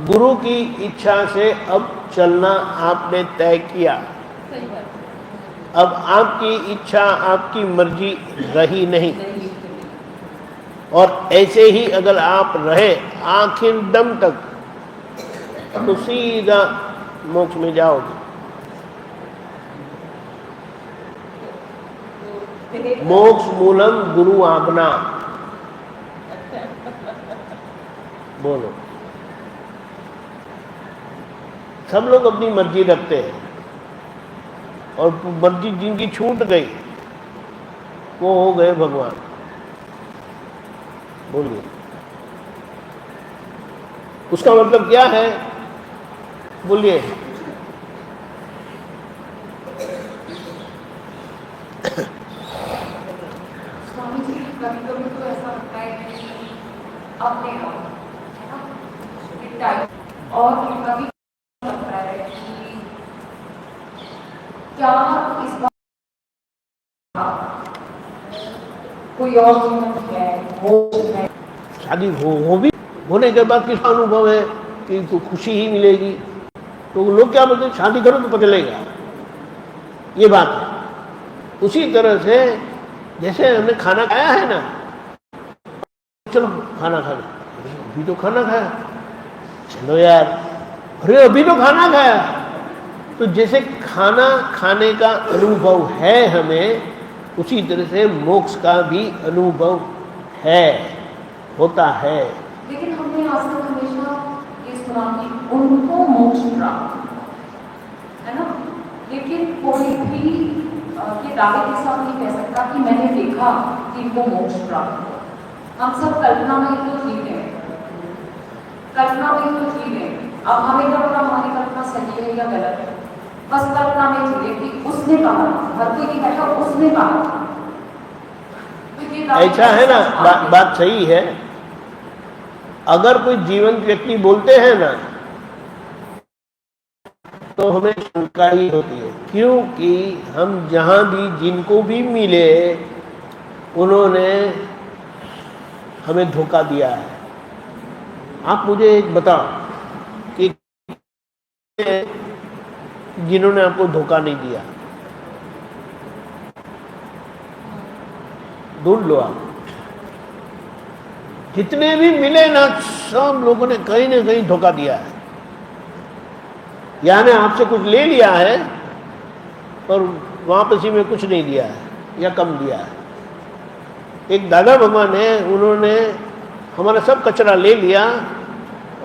गुरु की इच्छा से अब चलना आपने तय किया। सही बात। अब आपकी इच्छा आपकी मर्जी रही नहीं, और ऐसे ही अगर आप रहे आखिर दम तक तो सीधा मोक्ष में जाओगे। मोक्ष मूलम गुरु आज्ञा। बोलो, सब लोग अपनी मर्जी रखते हैं, और मर्जी जिनकी छूट गई वो हो गए भगवान। बोलिए, उसका मतलब क्या है? बोलिए। स्वामी जी, कभी कभी तो ऐसा लगता है कि अपने है ना, कि टाइम, और कभी लगता है कि क्या इस बार कोई और जीवन है, मोक्ष है। शादी हो भी होने के बाद किसका अनुभव है कि तो खुशी ही मिलेगी? तो लोग क्या बोलते हैं, शादी करो तो पता चलेगा, ये बात है। उसी तरह से जैसे हमने खाना खाया है ना, चलो खाना खा लो, अभी तो खाना खाया, चलो यार, अरे अभी तो खाना खाया। तो जैसे खाना खाने का अनुभव है हमें, उसी तरह से मोक्ष का भी अनुभव है, होता है। लेकिन हमने आज तक हमेशा ये सुना कि उनको मोक्ष प्राप्त है ना, लेकिन कोई भी ये दावे के साथ नहीं कह सकता कि मैंने देखा कि इनको मोक्ष प्राप्त हुआ। हम सब कल्पना में ही तो जी रहे हैं, कल्पना में ही तो जी रहे हैं। अब हमें क्या पता हमारी कल्पना सही है या गलत है, बस कल्पना में जी रहे कि उसने कहा, हर कोई नहीं कहता उसने कहा। तो ये दावे ऐसा है ना, बात सही है। अगर कोई जीवंत व्यक्ति बोलते हैं ना, तो हमें शंका ही होती है, क्योंकि हम जहां भी जिनको भी मिले उन्होंने हमें धोखा दिया है। आप मुझे एक बताओ कि जिन्होंने आपको धोखा नहीं दिया, ढूंढ लो आप। जितने भी मिले ना, सब लोगों ने कहीं ना कहीं धोखा दिया है, यानी आपसे कुछ ले लिया है और वापसी में कुछ नहीं दिया है या कम दिया है। एक दादा भगवान है, उन्होंने हमारा सब कचरा ले लिया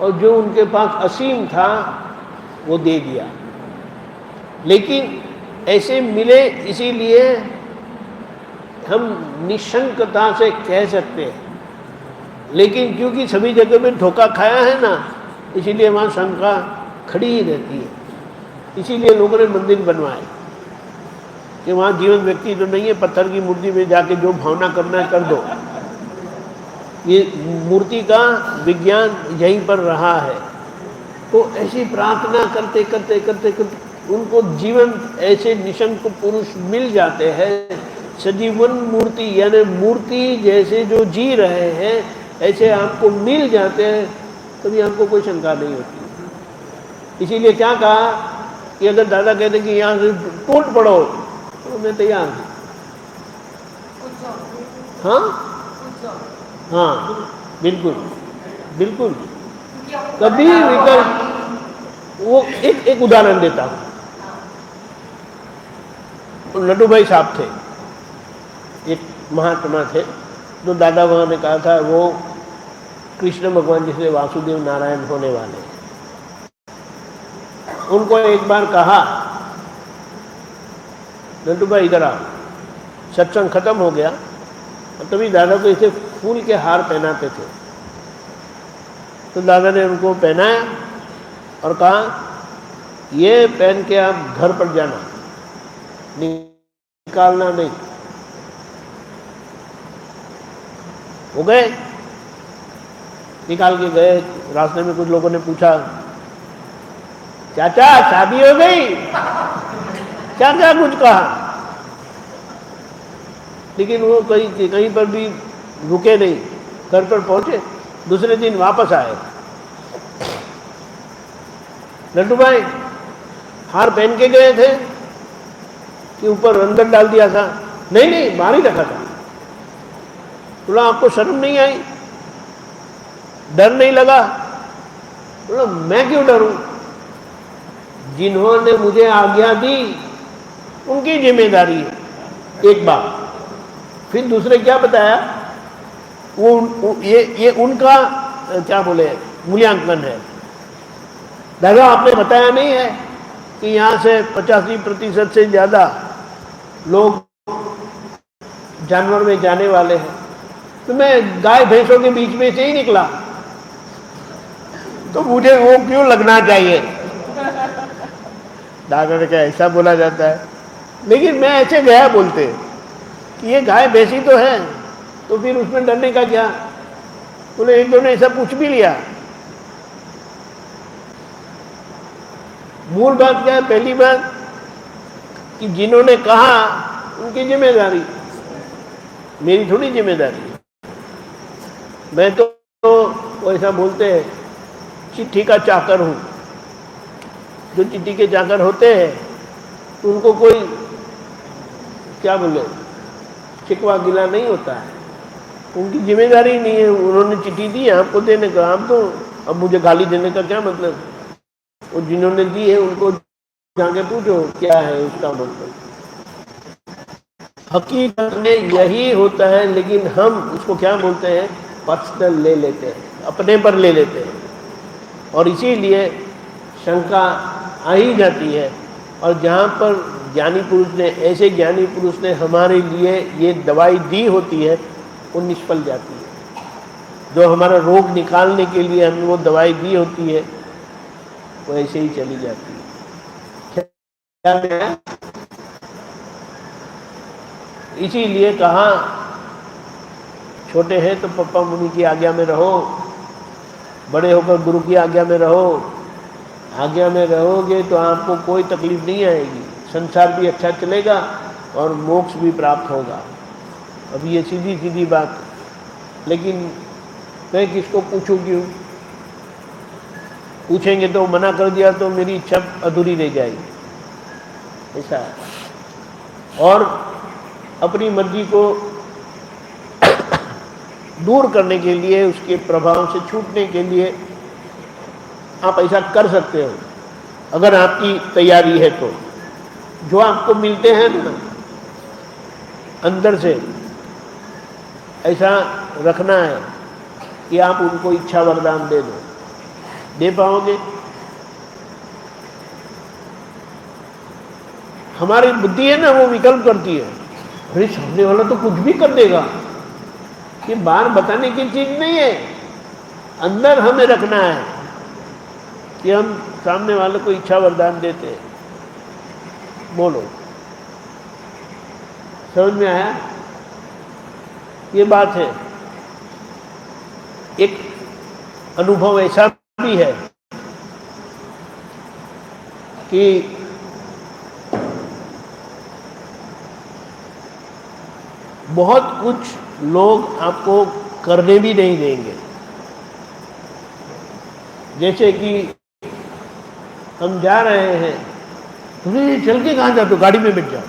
और जो उनके पास असीम था वो दे दिया। लेकिन ऐसे मिले, इसीलिए हम निशंकता से कह सकते हैं। लेकिन क्योंकि सभी जगह में धोखा खाया है ना, इसीलिए वहाँ शंका खड़ी ही रहती है। इसीलिए लोगों ने मंदिर बनवाए कि वहाँ जीवन व्यक्ति तो नहीं है, पत्थर की मूर्ति में जाके जो भावना करना है कर दो। ये मूर्ति का विज्ञान यहीं पर रहा है। तो ऐसी प्रार्थना करते करते करते करते उनको जीवन ऐसे निशंक पुरुष मिल जाते हैं, सजीवन मूर्ति यानी मूर्ति जैसे जो जी रहे हैं ऐसे आपको मिल जाते हैं, कभी आपको कोई शंका नहीं होती। इसीलिए क्या कहा कि अगर दादा कहते कि यहाँ से टूट पड़ो तो मैं तैयार हूँ। हाँ हाँ, बिल्कुल बिल्कुल। कभी विकल्प, वो एक उदाहरण देता हूँ। लड्डू भाई साहब थे, एक महात्मा थे, तो दादा भगवान ने कहा था वो कृष्ण भगवान जैसे वासुदेव नारायण होने वाले। उनको एक बार कहा, लड्डू भाई इधर आओ, सत्संग खत्म हो गया, तभी दादा को इसे फूल के हार पहनाते थे। तो दादा ने उनको पहनाया और कहा ये पहन के आप घर पर जाना, निकालना नहीं। हो गए, निकाल के गए। रास्ते में कुछ लोगों ने पूछा, चाचा शादी हो गई? चाचा कुछ कहा, लेकिन वो कहीं पर भी रुके नहीं, घर पर पहुंचे। दूसरे दिन वापस आए। लड्डू भाई हार पहन के गए थे, कि ऊपर अंदर डाल दिया था? नहीं नहीं, बाहर ही रखा था। बोला आपको शर्म नहीं आई, डर नहीं लगा? बोला मैं क्यों डरूं, जिन्होंने मुझे आज्ञा दी उनकी जिम्मेदारी है। एक बात। फिर दूसरे क्या बताया, ये उनका क्या बोले मूल्यांकन है। दादा आपने बताया नहीं है कि यहाँ से 85% से ज्यादा लोग जानवर में जाने वाले हैं, तो मैं गाय भैंसों के बीच में से ही निकला, तो मुझे वो क्यों लगना चाहिए? दादा ने कहा ऐसा बोला जाता है, लेकिन मैं ऐसे गया बोलते कि ये गाय भैंसी तो है, तो फिर उसमें डरने का क्या? बोले एक दो ने ऐसा पूछ भी लिया। मूल बात क्या है? पहली बात कि जिन्होंने कहा उनकी जिम्मेदारी, मेरी थोड़ी जिम्मेदारी है। मैं तो वो ऐसा बोलते हैं चिट्ठी का चाकर हूं। जो चिट्ठी के चाकर होते हैं उनको कोई क्या बोले शिकवा गिला नहीं होता है, उनकी जिम्मेदारी नहीं है। उन्होंने चिट्ठी दी आपको देने का, आप तो अब मुझे गाली देने का क्या मतलब? और जिन्होंने दी है उनको जाके पूछो क्या है उसका मतलब। हकीकत में यही होता है, लेकिन हम उसको क्या बोलते हैं, पर्सनल ले लेते हैं, अपने पर ले लेते हैं, और इसीलिए शंका आ ही जाती है। और जहाँ पर ज्ञानी पुरुष ने, ऐसे ज्ञानी पुरुष ने हमारे लिए ये दवाई दी होती है, वो निष्फल जाती है। जो हमारा रोग निकालने के लिए हमें वो दवाई दी होती है, वो ऐसे ही चली जाती है। क्या है? इसीलिए कहा छोटे हैं तो पप्पा मुनि की आज्ञा में रहो, बड़े होकर गुरु की आज्ञा में रहो। आज्ञा में रहोगे तो आपको कोई तकलीफ नहीं आएगी, संसार भी अच्छा चलेगा और मोक्ष भी प्राप्त होगा। अब ये सीधी सीधी बात, लेकिन मैं किसको पूछूं क्यों? पूछेंगे तो मना कर दिया तो मेरी इच्छा अधूरी रह जाएगी, ऐसा है। और अपनी मर्जी को दूर करने के लिए, उसके प्रभाव से छूटने के लिए आप ऐसा कर सकते हो अगर आपकी तैयारी है तो। जो आपको मिलते हैं ना अंदर से, ऐसा रखना है कि आप उनको इच्छा वरदान दे दो। दे पाओगे? हमारी बुद्धि है ना, वो विकल्प करती है, अरे सामने वाला तो कुछ भी कर देगा। ये बाहर बताने की चीज नहीं है, अंदर हमें रखना है कि हम सामने वाले को इच्छा वरदान देते हैं। बोलो, समझ में आया? ये बात है। एक अनुभव ऐसा भी है कि बहुत कुछ लोग आपको करने भी नहीं देंगे। जैसे कि हम जा रहे हैं, तुम्हें चल के कहाँ जाते हो, गाड़ी में बैठ जाओ।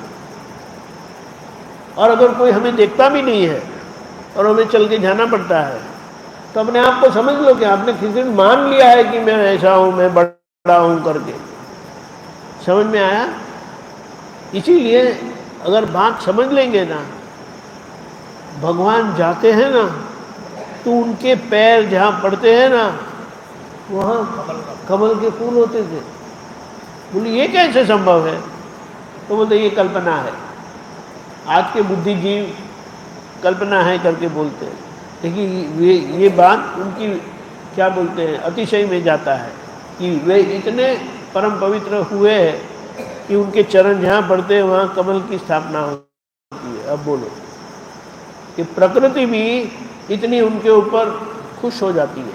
और अगर कोई हमें देखता भी नहीं है और हमें चल के जाना पड़ता है, तो अपने आप को समझ लो कि आपने किसी दिन मान लिया है कि मैं ऐसा हूं, मैं बड़ा हूं करके। समझ में आया? इसीलिए अगर बात समझ लेंगे ना, भगवान जाते हैं ना तो उनके पैर जहाँ पड़ते हैं ना, वहाँ कमल के फूल होते थे। बोले ये कैसे संभव है? तो बोलते ये कल्पना है। आज के बुद्धिजीव कल्पना है करके बोलते हैं, लेकिन ये बात उनकी क्या बोलते हैं, अतिशय में जाता है कि वे इतने परम पवित्र हुए हैं कि उनके चरण जहाँ पड़ते हैं वहाँ कमल की स्थापना होती है। अब बोलो कि प्रकृति भी इतनी उनके ऊपर खुश हो जाती है,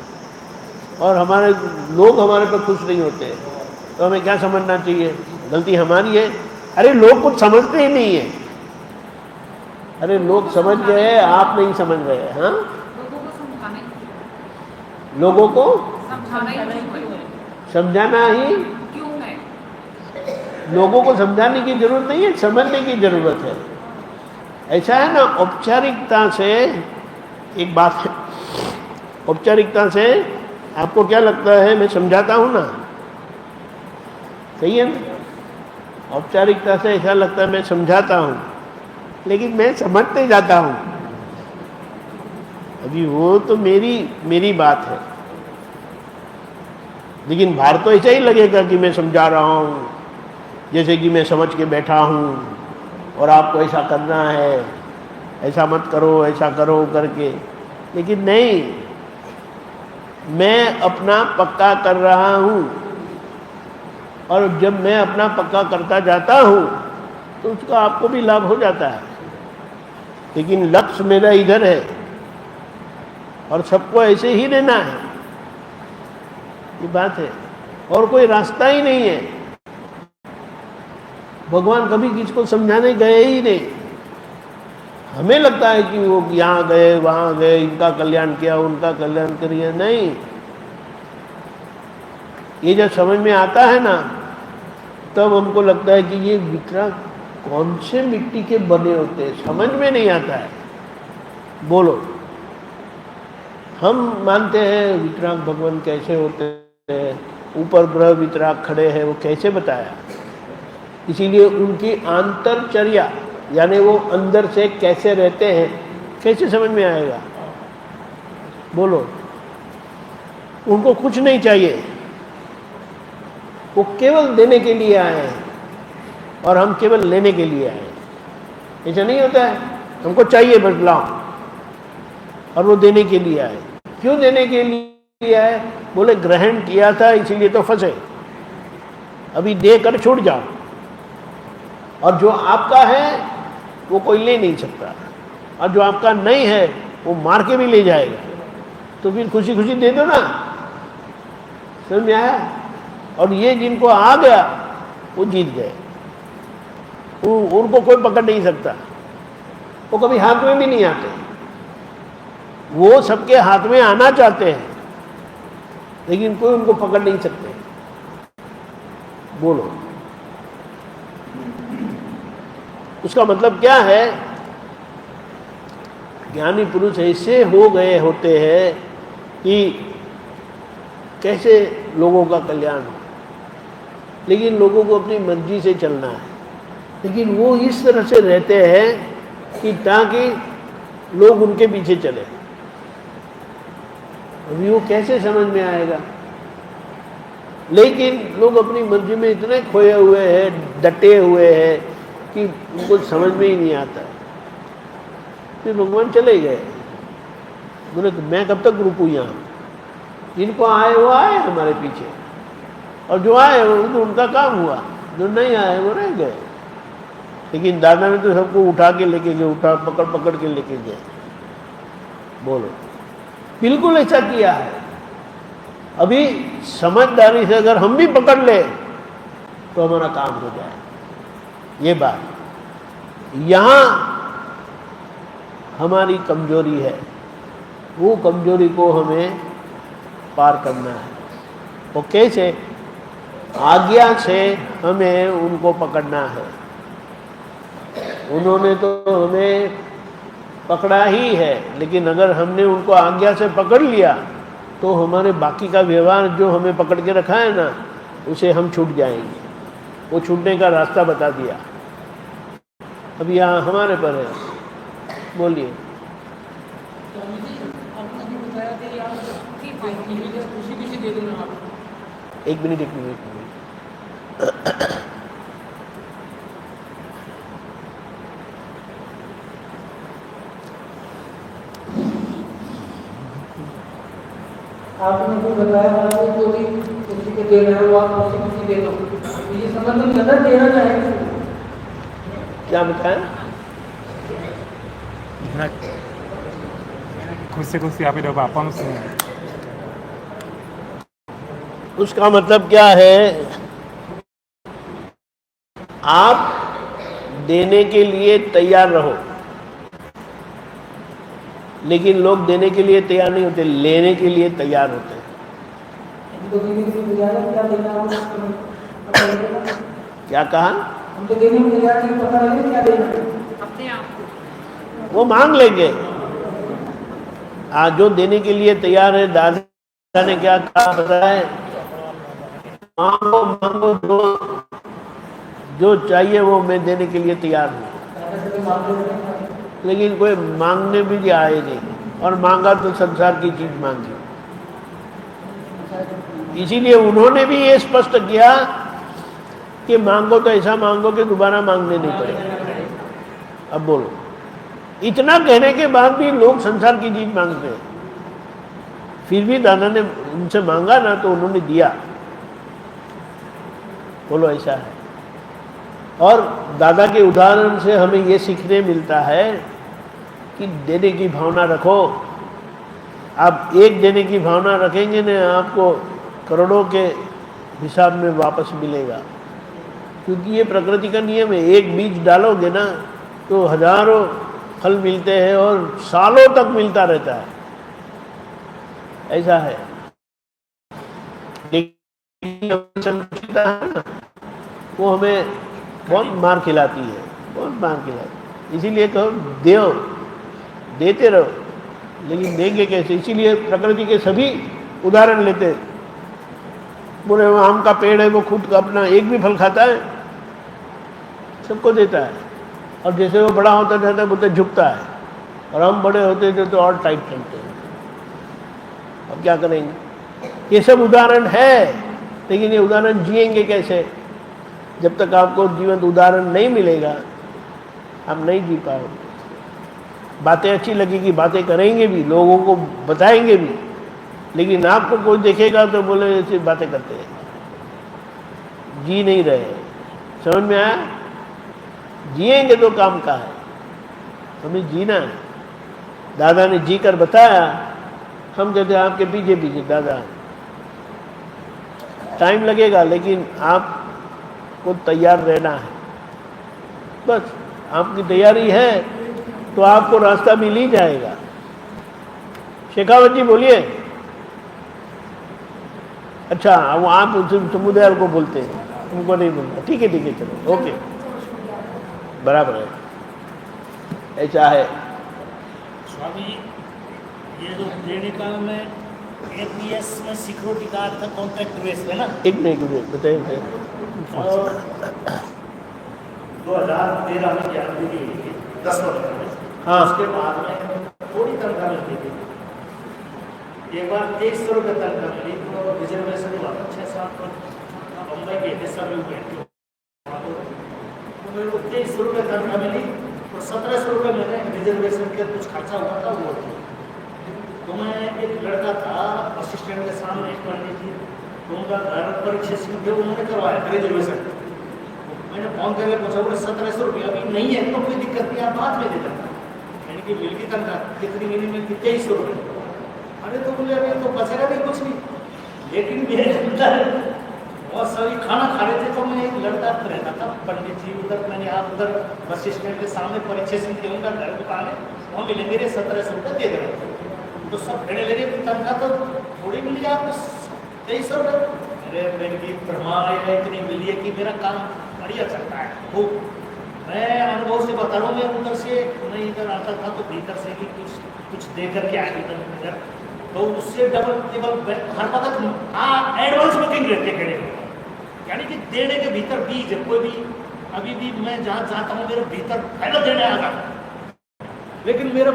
और हमारे लोग हमारे पर खुश नहीं होते। तो हमें क्या समझना चाहिए? गलती हमारी है। अरे लोग कुछ समझते ही नहीं है। अरे लोग समझ गए, आप नहीं समझ रहे। हाँ, लोगों को समझाना ही क्यों है? लोगों को समझाने की जरूरत नहीं है, समझने की जरूरत है। ऐसा है ना, औपचारिकता से एक बात है, औपचारिकता से आपको क्या लगता है, मैं समझाता हूं ना, सही है ना? औपचारिकता से ऐसा लगता है मैं समझाता हूं, लेकिन मैं समझते जाता हूं। अभी वो तो मेरी बात है, लेकिन बाहर तो ऐसा ही लगेगा कि मैं समझा रहा हूं, जैसे कि मैं समझ के बैठा हूं और आपको ऐसा करना है, ऐसा मत करो, ऐसा करो करके। लेकिन नहीं, मैं अपना पक्का कर रहा हूं, और जब मैं अपना पक्का करता जाता हूं तो उसका आपको भी लाभ हो जाता है। लेकिन लक्ष्य मेरा इधर है और सबको ऐसे ही रहना है, ये बात है, और कोई रास्ता ही नहीं है। भगवान कभी किसको समझाने गए ही नहीं। हमें लगता है कि वो यहाँ गए वहाँ गए, इनका कल्याण किया, उनका कल्याण करिए, नहीं। ये जब समझ में आता है ना, तब हमको लगता है कि ये वितराग कौन से मिट्टी के बने होते हैं, समझ में नहीं आता है। बोलो, हम मानते हैं वितराग भगवान कैसे होते हैं, ऊपर ग्रह वितराग खड़े हैं, वो कैसे बताया। इसीलिए उनकी आंतरचर्या, यानी वो अंदर से कैसे रहते हैं, कैसे समझ में आएगा। बोलो, उनको कुछ नहीं चाहिए, वो केवल देने के लिए आए हैं और हम केवल लेने के लिए आए हैं। ऐसा नहीं होता है, हमको चाहिए बस लाओ, और वो देने के लिए आए। क्यों देने के लिए आए? बोले ग्रहण किया था इसीलिए तो फंसे, अभी देकर छूट जाओ। और जो आपका है वो कोई ले नहीं सकता, और जो आपका नहीं है वो मार के भी ले जाएगा। तो फिर खुशी खुशी दे दो ना, समझ में आया? और ये जिनको आ गया वो जीत गए, उनको कोई पकड़ नहीं सकता, वो कभी हाथ में भी नहीं आते। वो सबके हाथ में आना चाहते हैं, लेकिन कोई उनको पकड़ नहीं सकते। बोलो, उसका मतलब क्या है? ज्ञानी पुरुष ऐसे हो गए होते हैं कि कैसे लोगों का कल्याण हो, लेकिन लोगों को अपनी मर्जी से चलना है। लेकिन वो इस तरह से रहते हैं कि ताकि लोग उनके पीछे चले। अभी वो कैसे समझ में आएगा? लेकिन लोग अपनी मर्जी में इतने खोए हुए हैं, डटे हुए हैं कि उनको समझ में ही नहीं आता। फिर भगवान चले गए, बोले मैं कब तक रुकूं यहाँ? जिनको आए वो आए हमारे पीछे, और जो आए वो तो उनका काम हुआ, जो नहीं आए वो रह गए। लेकिन दादा ने तो सबको उठा के लेके गए, उठा पकड़ पकड़ के लेके गए। बोलो, बिल्कुल ऐसा किया है। अभी समझदारी से अगर हम भी पकड़ ले तो हमारा काम हो जाए। ये बात यहाँ हमारी कमजोरी है, वो कमजोरी को हमें पार करना है। वो कैसे? आज्ञा से हमें उनको पकड़ना है। उन्होंने तो हमें पकड़ा ही है, लेकिन अगर हमने उनको आज्ञा से पकड़ लिया तो हमारे बाकी का व्यवहार जो हमें पकड़ के रखा है ना, उसे हम छूट जाएंगे। वो छूटने का रास्ता बता दिया। अब यहाँ हमारे पर है। बोलिए। एक मिनट। आपने जो बताया था कि जो भी किसी को दे रहे हो आप किसी दे दो, ये समझ में गलत देना चाहेंगे। क्या बताया? खुशी आप आपन से उसका मतलब क्या है? आप देने के लिए तैयार रहो, लेकिन लोग देने के लिए तैयार नहीं होते, लेने के लिए तैयार होते हैं। क्या कहा? हम तो देने में तैयार नहीं, पता लगे क्या देना है। अपने आप वो मांग लेंगे। आज जो देने के लिए तैयार है, दादा ने क्या कहा पता है? मांगो मांगो, जो चाहिए वो मैं देने के लिए तैयार हूँ। लेकिन कोई मांगने भी आए नहीं, और मांगा तो संसार की चीज मांगी। इसीलिए उन्होंने भी ये स्पष्ट किया कि मांगो तो ऐसा मांगो कि दोबारा मांगने नहीं पड़े। अब बोलो, इतना कहने के बाद भी लोग संसार की चीज मांगते हैं। फिर भी दादा ने उनसे मांगा ना तो उन्होंने दिया। बोलो, ऐसा है। और दादा के उदाहरण से हमें ये सीखने मिलता है कि देने की भावना रखो। आप एक देने की भावना रखेंगे ना, आपको करोड़ों के हिसाब में वापस मिलेगा, क्योंकि ये प्रकृति का नियम है। एक बीज डालोगे ना तो हजारों फल मिलते हैं और सालों तक मिलता रहता है। ऐसा है। लेकिन संकुचितता है ना, वो हमें बहुत मार खिलाती है, बहुत मार खिलाती है। इसीलिए कहो देओ, देते रहो, लेकिन देंगे कैसे? इसीलिए प्रकृति के सभी उदाहरण लेते हैं। बोले वो आम का पेड़ है, वो खुद अपना एक भी फल खाता है, सबको देता है। और जैसे वो बड़ा होता जाता है बोलते झुकता है, और हम बड़े होते थे तो और टाइट चलते हैं। अब क्या करेंगे? ये सब उदाहरण है, लेकिन ये उदाहरण जिएंगे कैसे? जब तक आपको जीवंत उदाहरण नहीं मिलेगा, आप नहीं जी पाओगे। बातें अच्छी लगेगी, बातें करेंगे भी, लोगों को बताएंगे भी, लेकिन आपको कोई देखेगा तो बोले ऐसी बातें करते हैं, जी नहीं रहे। समझ में आया? जिएंगे तो काम का है, हमें जीना है। दादा ने जी कर बताया, हम कहते हैं आपके पीछे पीछे दादा। टाइम लगेगा, लेकिन आपको तैयार रहना है। बस आपकी तैयारी है तो आपको रास्ता मिल ही जाएगा। शेखावत जी बोलिए। अच्छा, वो आप समुदाय को बोलते हैं, उनको नहीं बोलता। ठीक है ठीक है, चलो ओके, बराबर है, ऐसा है। स्वामी, ये जो देने का में APS में सिक्योरिटी गार्ड था कॉन्ट्रैक्ट बेस पे ना, एक नहीं बताइए। 2013 में ज्ञान दी गई थी, 10 वर्ष में। हाँ। उसके बाद में थोड़ी तनख्वाह मिलती थी। एक बार 100 रुपये तनख्वाह मिली तो रिजर्वेशन हुआ था 6-7 वर्ष बम्बई के हिस्सा में हुए थे। तो मेरे को 2300 रुपये तनख्वाह मिली और 1700 रुपये मैंने रिजर्वेशन के कुछ खर्चा हुआ था वो थी। तो मैं एक लड़का था असिस्टेंट के सामने पंडित जी, तो उनका घर परीक्षा सिंह थे, उन्होंने करवाया ग्रेजुएशन। मैंने फोन करके पूछा, बोले 1700 रुपये अभी नहीं है तो कोई दिक्कत नहीं, आप बाद में दे देना। यानी कि मिल की तनख्वाह कितनी महीने में? 2300 रुपये। अरे तो बोले अभी तो बचेगा भी कुछ नहीं। लेकिन मेरे अंदर बहुत सारी खाना खा रहे थे, तो मैं एक लड़का रहता था पंडित जी उधर, मैंने आप उधर बस स्टैंड के सामने परीक्षा सिंह थे, उनका घर दुकान है, वहाँ मिले मेरे 1700 रुपये दे दे रहे थे। तो सब खड़े लगे, तनख्वाह तो थोड़ी मिली आपको 2300 रुपये। अरे मेरी प्रमाण इतनी मिली है कि मेरा काम बढ़िया चलता है। वो मैं अनुभव से बता रहा हूँ, मैं उधर से मैं इधर आता था तो भीतर से भी कुछ दे करके आया इधर, तो उससे डबल टेबल हर वक्त एडवांस बुकिंग रहते खड़े, यानी कि देने के भीतर बीज कोई भी। अभी भी मैं जहाँ जाता हूँ मेरे भीतर पहले देने आ जाता, लेकिन मेरे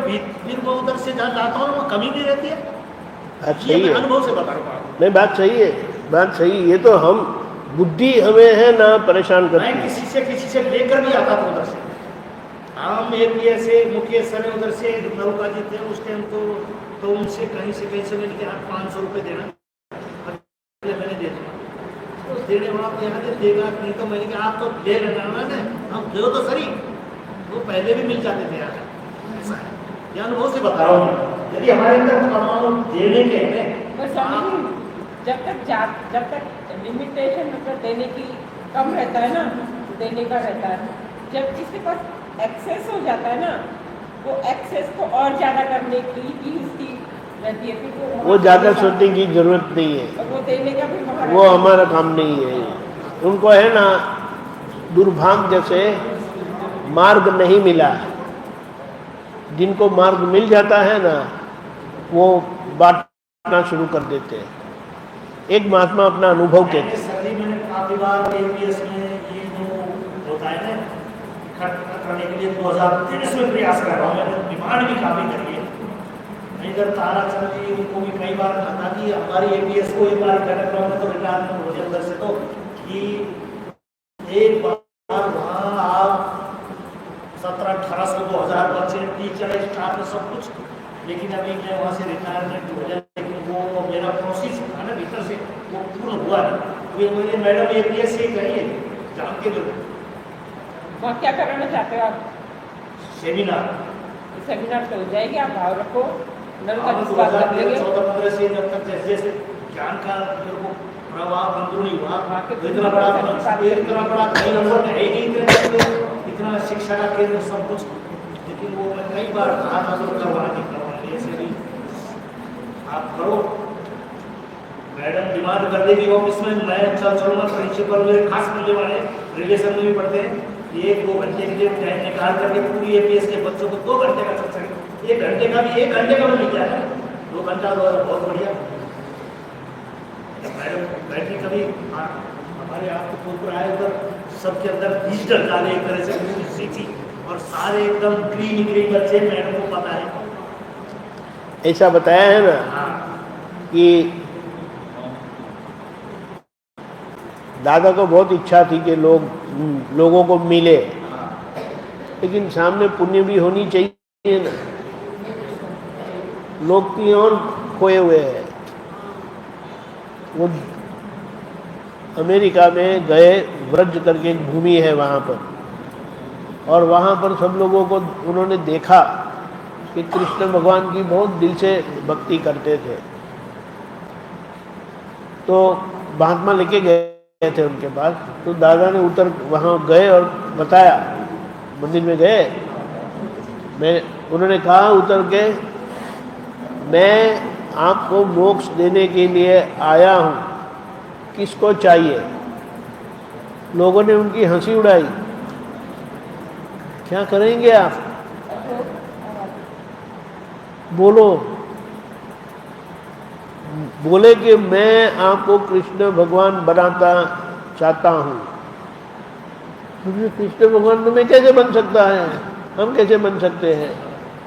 को उधर से जहाँ जाता हूँ वो कमी नहीं रहती है। बात सही है, अनुभव से बता रहा हूँ। नहीं बात सही है, बात सही। ये तो हम बुद्धि हमें है ना परेशान करती मैं है। किसी से लेकर भी आता था उधर से। हम APS से मुकेश सर उधर से नौका जी थे उस टाइम, तो उनसे कहीं से मैंने कहा 500 रुपये देना, मैंने दे दिया। तो देने वाला तो यहाँ से देगा नहीं, तो मैंने कहा आप तो ले लेना ना, हम दो तो सही, वो पहले भी मिल जाते थे यार। ऐसा है, ये अनुभव से बता रहा हूँ। यदि हमारे अंदर परमाणु देने के पर स्वामी जी, जब तक लिमिटेशन मतलब देने की कम रहता है ना, देने का रहता है, जब किसी पास एक्सेस हो जाता है ना, वो एक्सेस को और ज़्यादा करने की भी उसकी रहती है। फिर वो ज़्यादा सोचने की जरूरत नहीं है, वो देने का भी वो हमारा काम नहीं है। उनको है ना दुर्भाग्य से मार्ग नहीं मिला। जिनको मार्ग मिल जाता है ना, वो बांटना शुरू कर देते हैं। एक महात्मा अपना अनुभव कहते हैं। सर जी, मैंने काफी बार एपीएस में ये जो होता है ना, इकट्ठा करने के लिए 2023 में प्रयास कर रहा हूँ। मैंने डिमांड भी काफी करी है। इधर ताराचंद जी, उनको भी कई बार कहा कि हमारी एपीएस को एक बार इकट्ठा कराऊंगा तो रिटायरमेंट हो जाए अंदर से, तो कि एक बार वहाँ आप 17-18 सौ 2000 बच्चे, टीचर, स्टाफ सब कुछ, लेकिन अभी मैं वहाँ से रिटायरमेंट हो जाए, लेकिन वो मेरा प्रोसेस था ना भीतर से, वो पूर्ण हुआ नहीं। वे मुझे मैडम एपीएस से कहिए, जान के दो। वहाँ क्या कराना चाहते हो आप? सेमिनार तो हो जाएगी, आप भाव रखो, नल का अब विश्वास कर लेंगे। 2014-15 से जब तक जैसे ज्ञान का मेरे को प्रवाह बंद नहीं हुआ, तो इतना बड़ा कई नंबर है ही नहीं, इतना शिक्षा का केंद्र सब कुछ, लेकिन वो मैं कई बार कहा था तो करवाने ऐसे भी आप करो। मैडम डिमांड कर देगी ऑफिस में, मैं चल चलूँगा, प्रिंसिपल मेरे खास मिलने वाले रिलेशन में भी पढ़ते हैं, 1-2 घंटे के लिए टाइम निकाल करके पूरी एपीएस के बच्चों को 2 घंटे का सत्संग, 1 घंटे का भी मिल जाएगा, 2 घंटा बहुत बढ़िया। मैडम बैठी कभी हमारे आपको पूरा आए उधर, सबके अंदर डिजिटल डाले एक तरह से पूरी सीखी, और सारे एकदम ग्रीन बच्चे, मैडम को पता है। ऐसा बताया है ना कि दादा को बहुत इच्छा थी कि लोगों को मिले, लेकिन सामने पुण्य भी होनी चाहिए ना। लोग की और खोए हुए हैं। वो अमेरिका में गए, व्रज करके एक भूमि है वहाँ पर, और वहाँ पर सब लोगों को उन्होंने देखा कि कृष्ण भगवान की बहुत दिल से भक्ति करते थे। तो महात्मा लेके गए थे उनके पास, तो दादा ने वहाँ गए और बताया, मंदिर में गए, उन्होंने कहा उतर के, मैं आपको मोक्ष देने के लिए आया हूँ, किसको चाहिए? लोगों ने उनकी हंसी उड़ाई, क्या करेंगे आप, बोले कि मैं आपको कृष्ण भगवान बनाता चाहता हूँ। कृष्ण भगवान तो मैं कैसे बन सकता है, हम कैसे बन सकते हैं?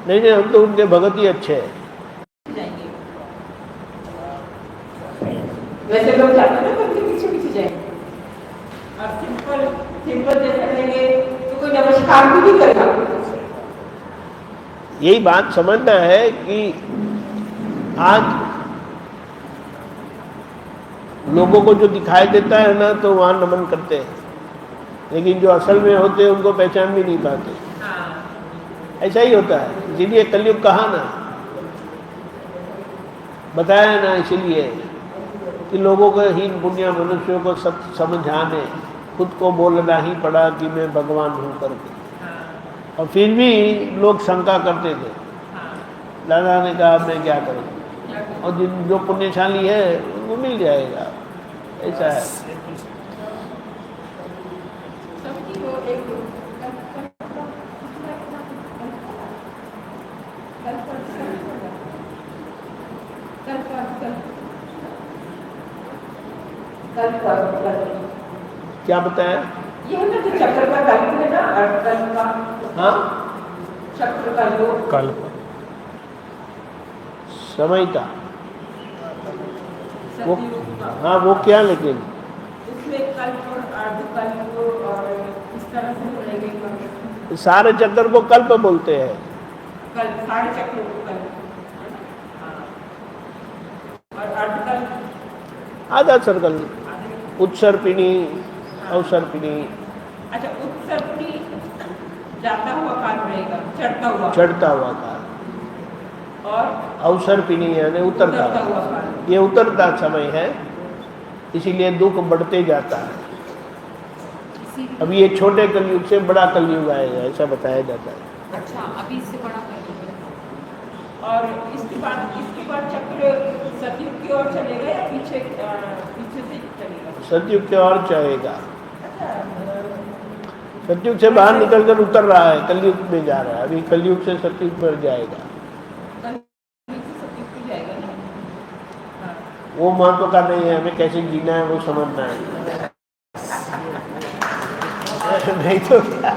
नहीं, हम तो उनके भगत ही अच्छे हैं। वैसे लोग चाहते हैं उनके पीछे जाएंगे, और सिंपल जैसे करेंगे तो कोई नमस्कार भी नहीं करेगा। यही बात समझना है कि आज लोगों को जो दिखाई देता है ना, तो वहाँ नमन करते हैं, लेकिन जो असल में होते हैं उनको पहचान भी नहीं पाते। ऐसा ही होता है, इसीलिए कलयुग कहा ना, बताया ना, इसीलिए कि लोगों को हीन पुण्य मनुष्यों को सत्य समझ आने, खुद को बोलना ही पड़ा कि मैं भगवान हूँ करके, और फिर भी लोग शंका करते थे। दादा ने कहा मैं क्या करूँ, और जो पुण्यशाली है वो मिल जाएगा, ऐसा है। क्या बताया? ये है ना जो चक्र का कल्प है ना, कल्प का, हाँ, चक्र का जो कल्प समय का वो, सतयुग का, हाँ वो क्या, लेकिन उसमें कल्प और अर्धकल्प और इस तरह से बोलेंगे। सारे चक्र को कल्प बोलते हैं। कल्प, सारे चक्रों को कल्प, और अर्धकल्प आधा सर्कल, उत्सर्पिणी, अवसर्पिणी। अच्छा, उत्सर्पिणी जाता हुआ काल रहेगा, चढ़ता हुआ काल, और अवसर्पिणी यानी उतरता उतरता। हुआ काल। ये उतरता समय है, इसीलिए दुख बढ़ते जाता है। अब ये छोटे कलयुग से बड़ा कलयुग आएगा, ऐसा बताया जाता है। अच्छा, अभी इससे बड़ा कर और इसके बाद चक्र सतयुग की ओर चलेगा या पीछे से चलेगा? सतयुग की ओर चलेगा। अच्छा, सतयुग से बाहर निकलकर उतर रहा है, कलयुग में जा रहा है। अभी कलयुग से सतयुग पर जाएगा। वो महत्व का नहीं है, हमें कैसे जीना है वो समझना है। नहीं तो क्या,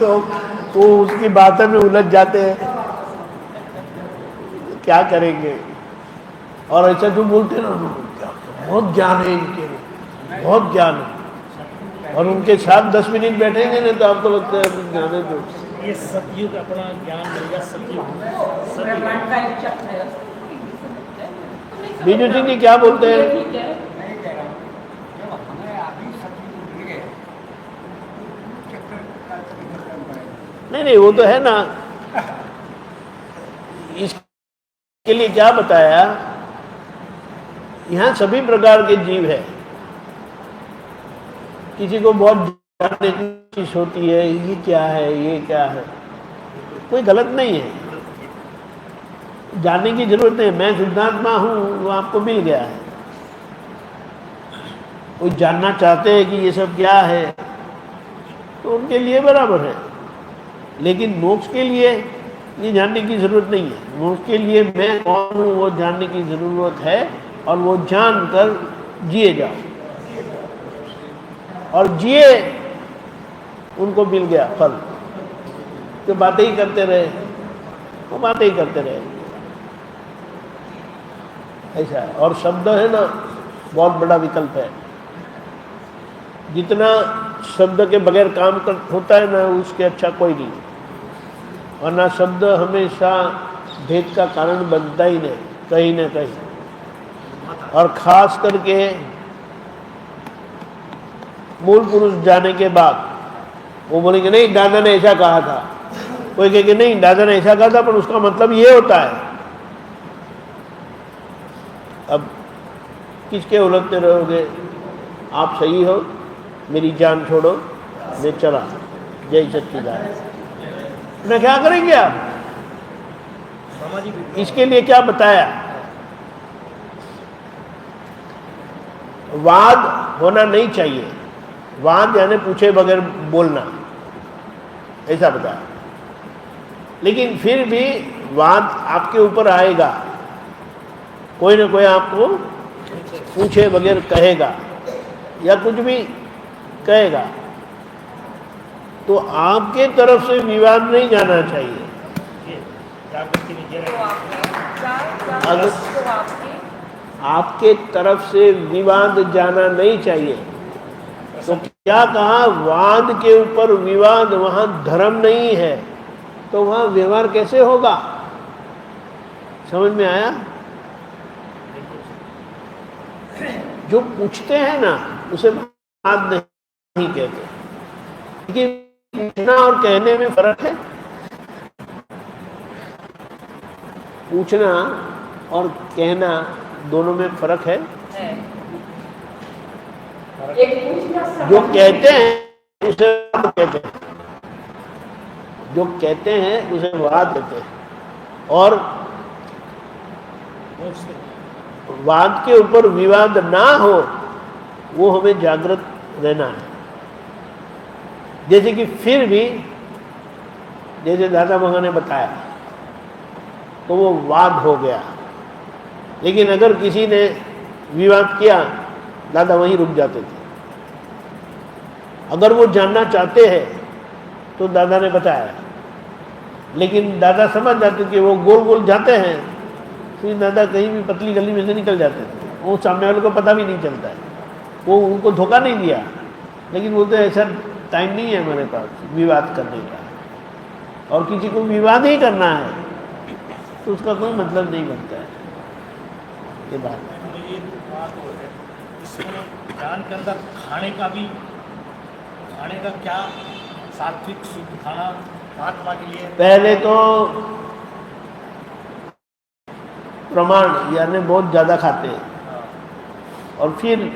लोग वो उसकी बातों में उलझ जाते हैं, क्या करेंगे। और ऐसा जो बोलते हैं ना, बहुत ज्ञान है इनके, बहुत ज्ञान है, और उनके साथ 10 मिनट बैठेंगे ना तो आपको लगता है ज्ञान है। तो ये सतयुग अपना ज्ञान मिल गया, सतयुग। ब्रह्मांड का एक चक्र है। बीजू सिंह जी क्या बोलते हैं? ठीक है। नहीं, वो तो है ना। इसके लिए क्या बताया, यहाँ सभी प्रकार के जीव है। किसी को बहुत जानने की कोशिश होती है, ये क्या है, ये क्या है, कोई गलत नहीं है, जानने की जरूरत नहीं। मैं सिद्धात्मा हूँ, वो आपको मिल गया है। कोई जानना चाहते हैं कि ये सब क्या है, तो उनके लिए बराबर है। लेकिन मोक्ष के लिए ये जानने की जरूरत नहीं है। मोक्ष के लिए मैं कौन हूँ वो जानने की जरूरत है, और वो जानकर जिए जाओ, और जिए उनको मिल गया फल। तो बातें ही करते रहे, वो बातें ही करते रहे, ऐसा है। और शब्द है ना, बहुत बड़ा विकल्प है। जितना शब्द के बगैर काम होता है ना, उसके अच्छा कोई नहीं। वरना शब्द हमेशा भेद का कारण बनता ही नहीं, कहीं ना कहीं। और खास करके मूल पुरुष जाने के बाद वो बोलेंगे नहीं दादा ने ऐसा कहा था, कोई कहेंगे नहीं दादा ने ऐसा कहा था पर उसका मतलब ये होता है। अब किसके उलझते रहोगे? आप सही हो, मेरी जान छोड़ो, मैं चला, जय सच्चिदानंद। ना क्या करेंगे आप? इसके लिए क्या बताया? वाद होना नहीं चाहिए। वाद यानी पूछे बगैर बोलना, ऐसा बताया। लेकिन फिर भी वाद आपके ऊपर आएगा, कोई ना कोई आपको पूछे बगैर कहेगा या कुछ भी कहेगा, तो आपके तरफ से विवाद नहीं जाना चाहिए। अगर आपके तरफ से विवाद जाना नहीं चाहिए, तो क्या कहा? वाद के ऊपर विवाद, वहां धर्म नहीं है, तो वहां व्यवहार कैसे होगा? समझ में आया? जो पूछते हैं ना उसे वाद नहीं कहते, लेकिन पूछना और कहने में फर्क है। पूछना और कहना दोनों में फर्क है। जो कहते हैं उसे वाद कहते हैं, जो कहते हैं उसे वाद कहते हैं। और वाद के ऊपर विवाद ना हो, वो हमें जागृत रहना है। जैसे कि फिर भी जैसे दादा मगा ने बताया, तो वो वाद हो गया। लेकिन अगर किसी ने विवाद किया, दादा वहीं रुक जाते थे। अगर वो जानना चाहते हैं तो दादा ने बताया, लेकिन दादा समझ जाते कि वो गोल गोल जाते हैं, फिर दादा कहीं भी पतली गली में से निकल जाते थे। वो सामने वाले को पता भी नहीं चलता है, वो उनको धोखा नहीं दिया। लेकिन बोलते ऐसा टाइम नहीं है हमारे पास विवाद करने का, और किसी को विवाद ही करना है तो उसका कोई मतलब नहीं बनता है। ये बात है। ये बात हो है, इसमें ज्ञान के अंदर खाने का क्या सात्विक शुद्ध खाना महात्मा के लिए? पहले तो प्रमाण यानी बहुत ज़्यादा खाते हैं, और फिर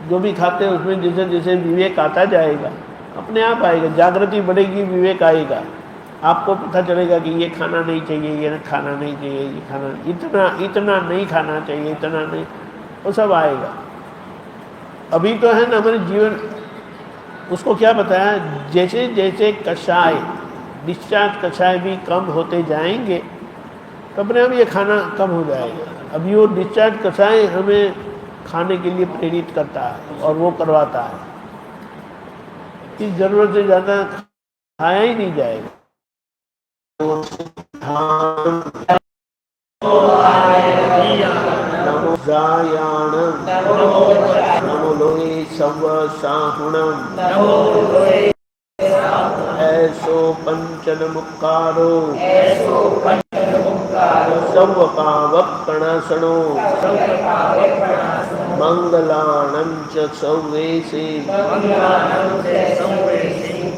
जो भी खाते हैं उसमें जैसे जैसे विवेक आता जाएगा, अपने आप आएगा, जागृति बढ़ेगी, विवेक आएगा। आपको पता चलेगा कि ये खाना नहीं चाहिए, ये खाना नहीं चाहिए, ये खाना इतना नहीं खाना चाहिए, इतना नहीं, वो सब आएगा। अभी तो है ना हमारे जीवन उसको क्या बताया, जैसे जैसे कषाय डिस्चार्ज कषाय भी कम होते जाएंगे तो अपने आप ये खाना कम हो जाएगा। अभी वो डिस्चार्ज कषाय हमें खाने के लिए प्रेरित करता है और वो करवाता है कि जरूरत से ज़्यादा खाया ही नहीं जाएगा। नमो जायाण नमो लोहे सव साहुणम ऐसो पंचन मुक्कारो सव पावप्रणसनो मंगलानं च सौवेशे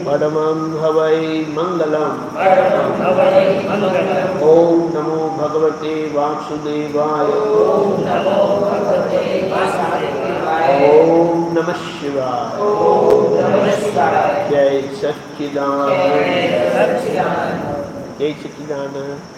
परमं हवै मंगलम्। ओम नमो भगवते वासुदेवाय। ओम नमः शिवाय। जय सच्चिदानंद। जय सच्चिदानंद।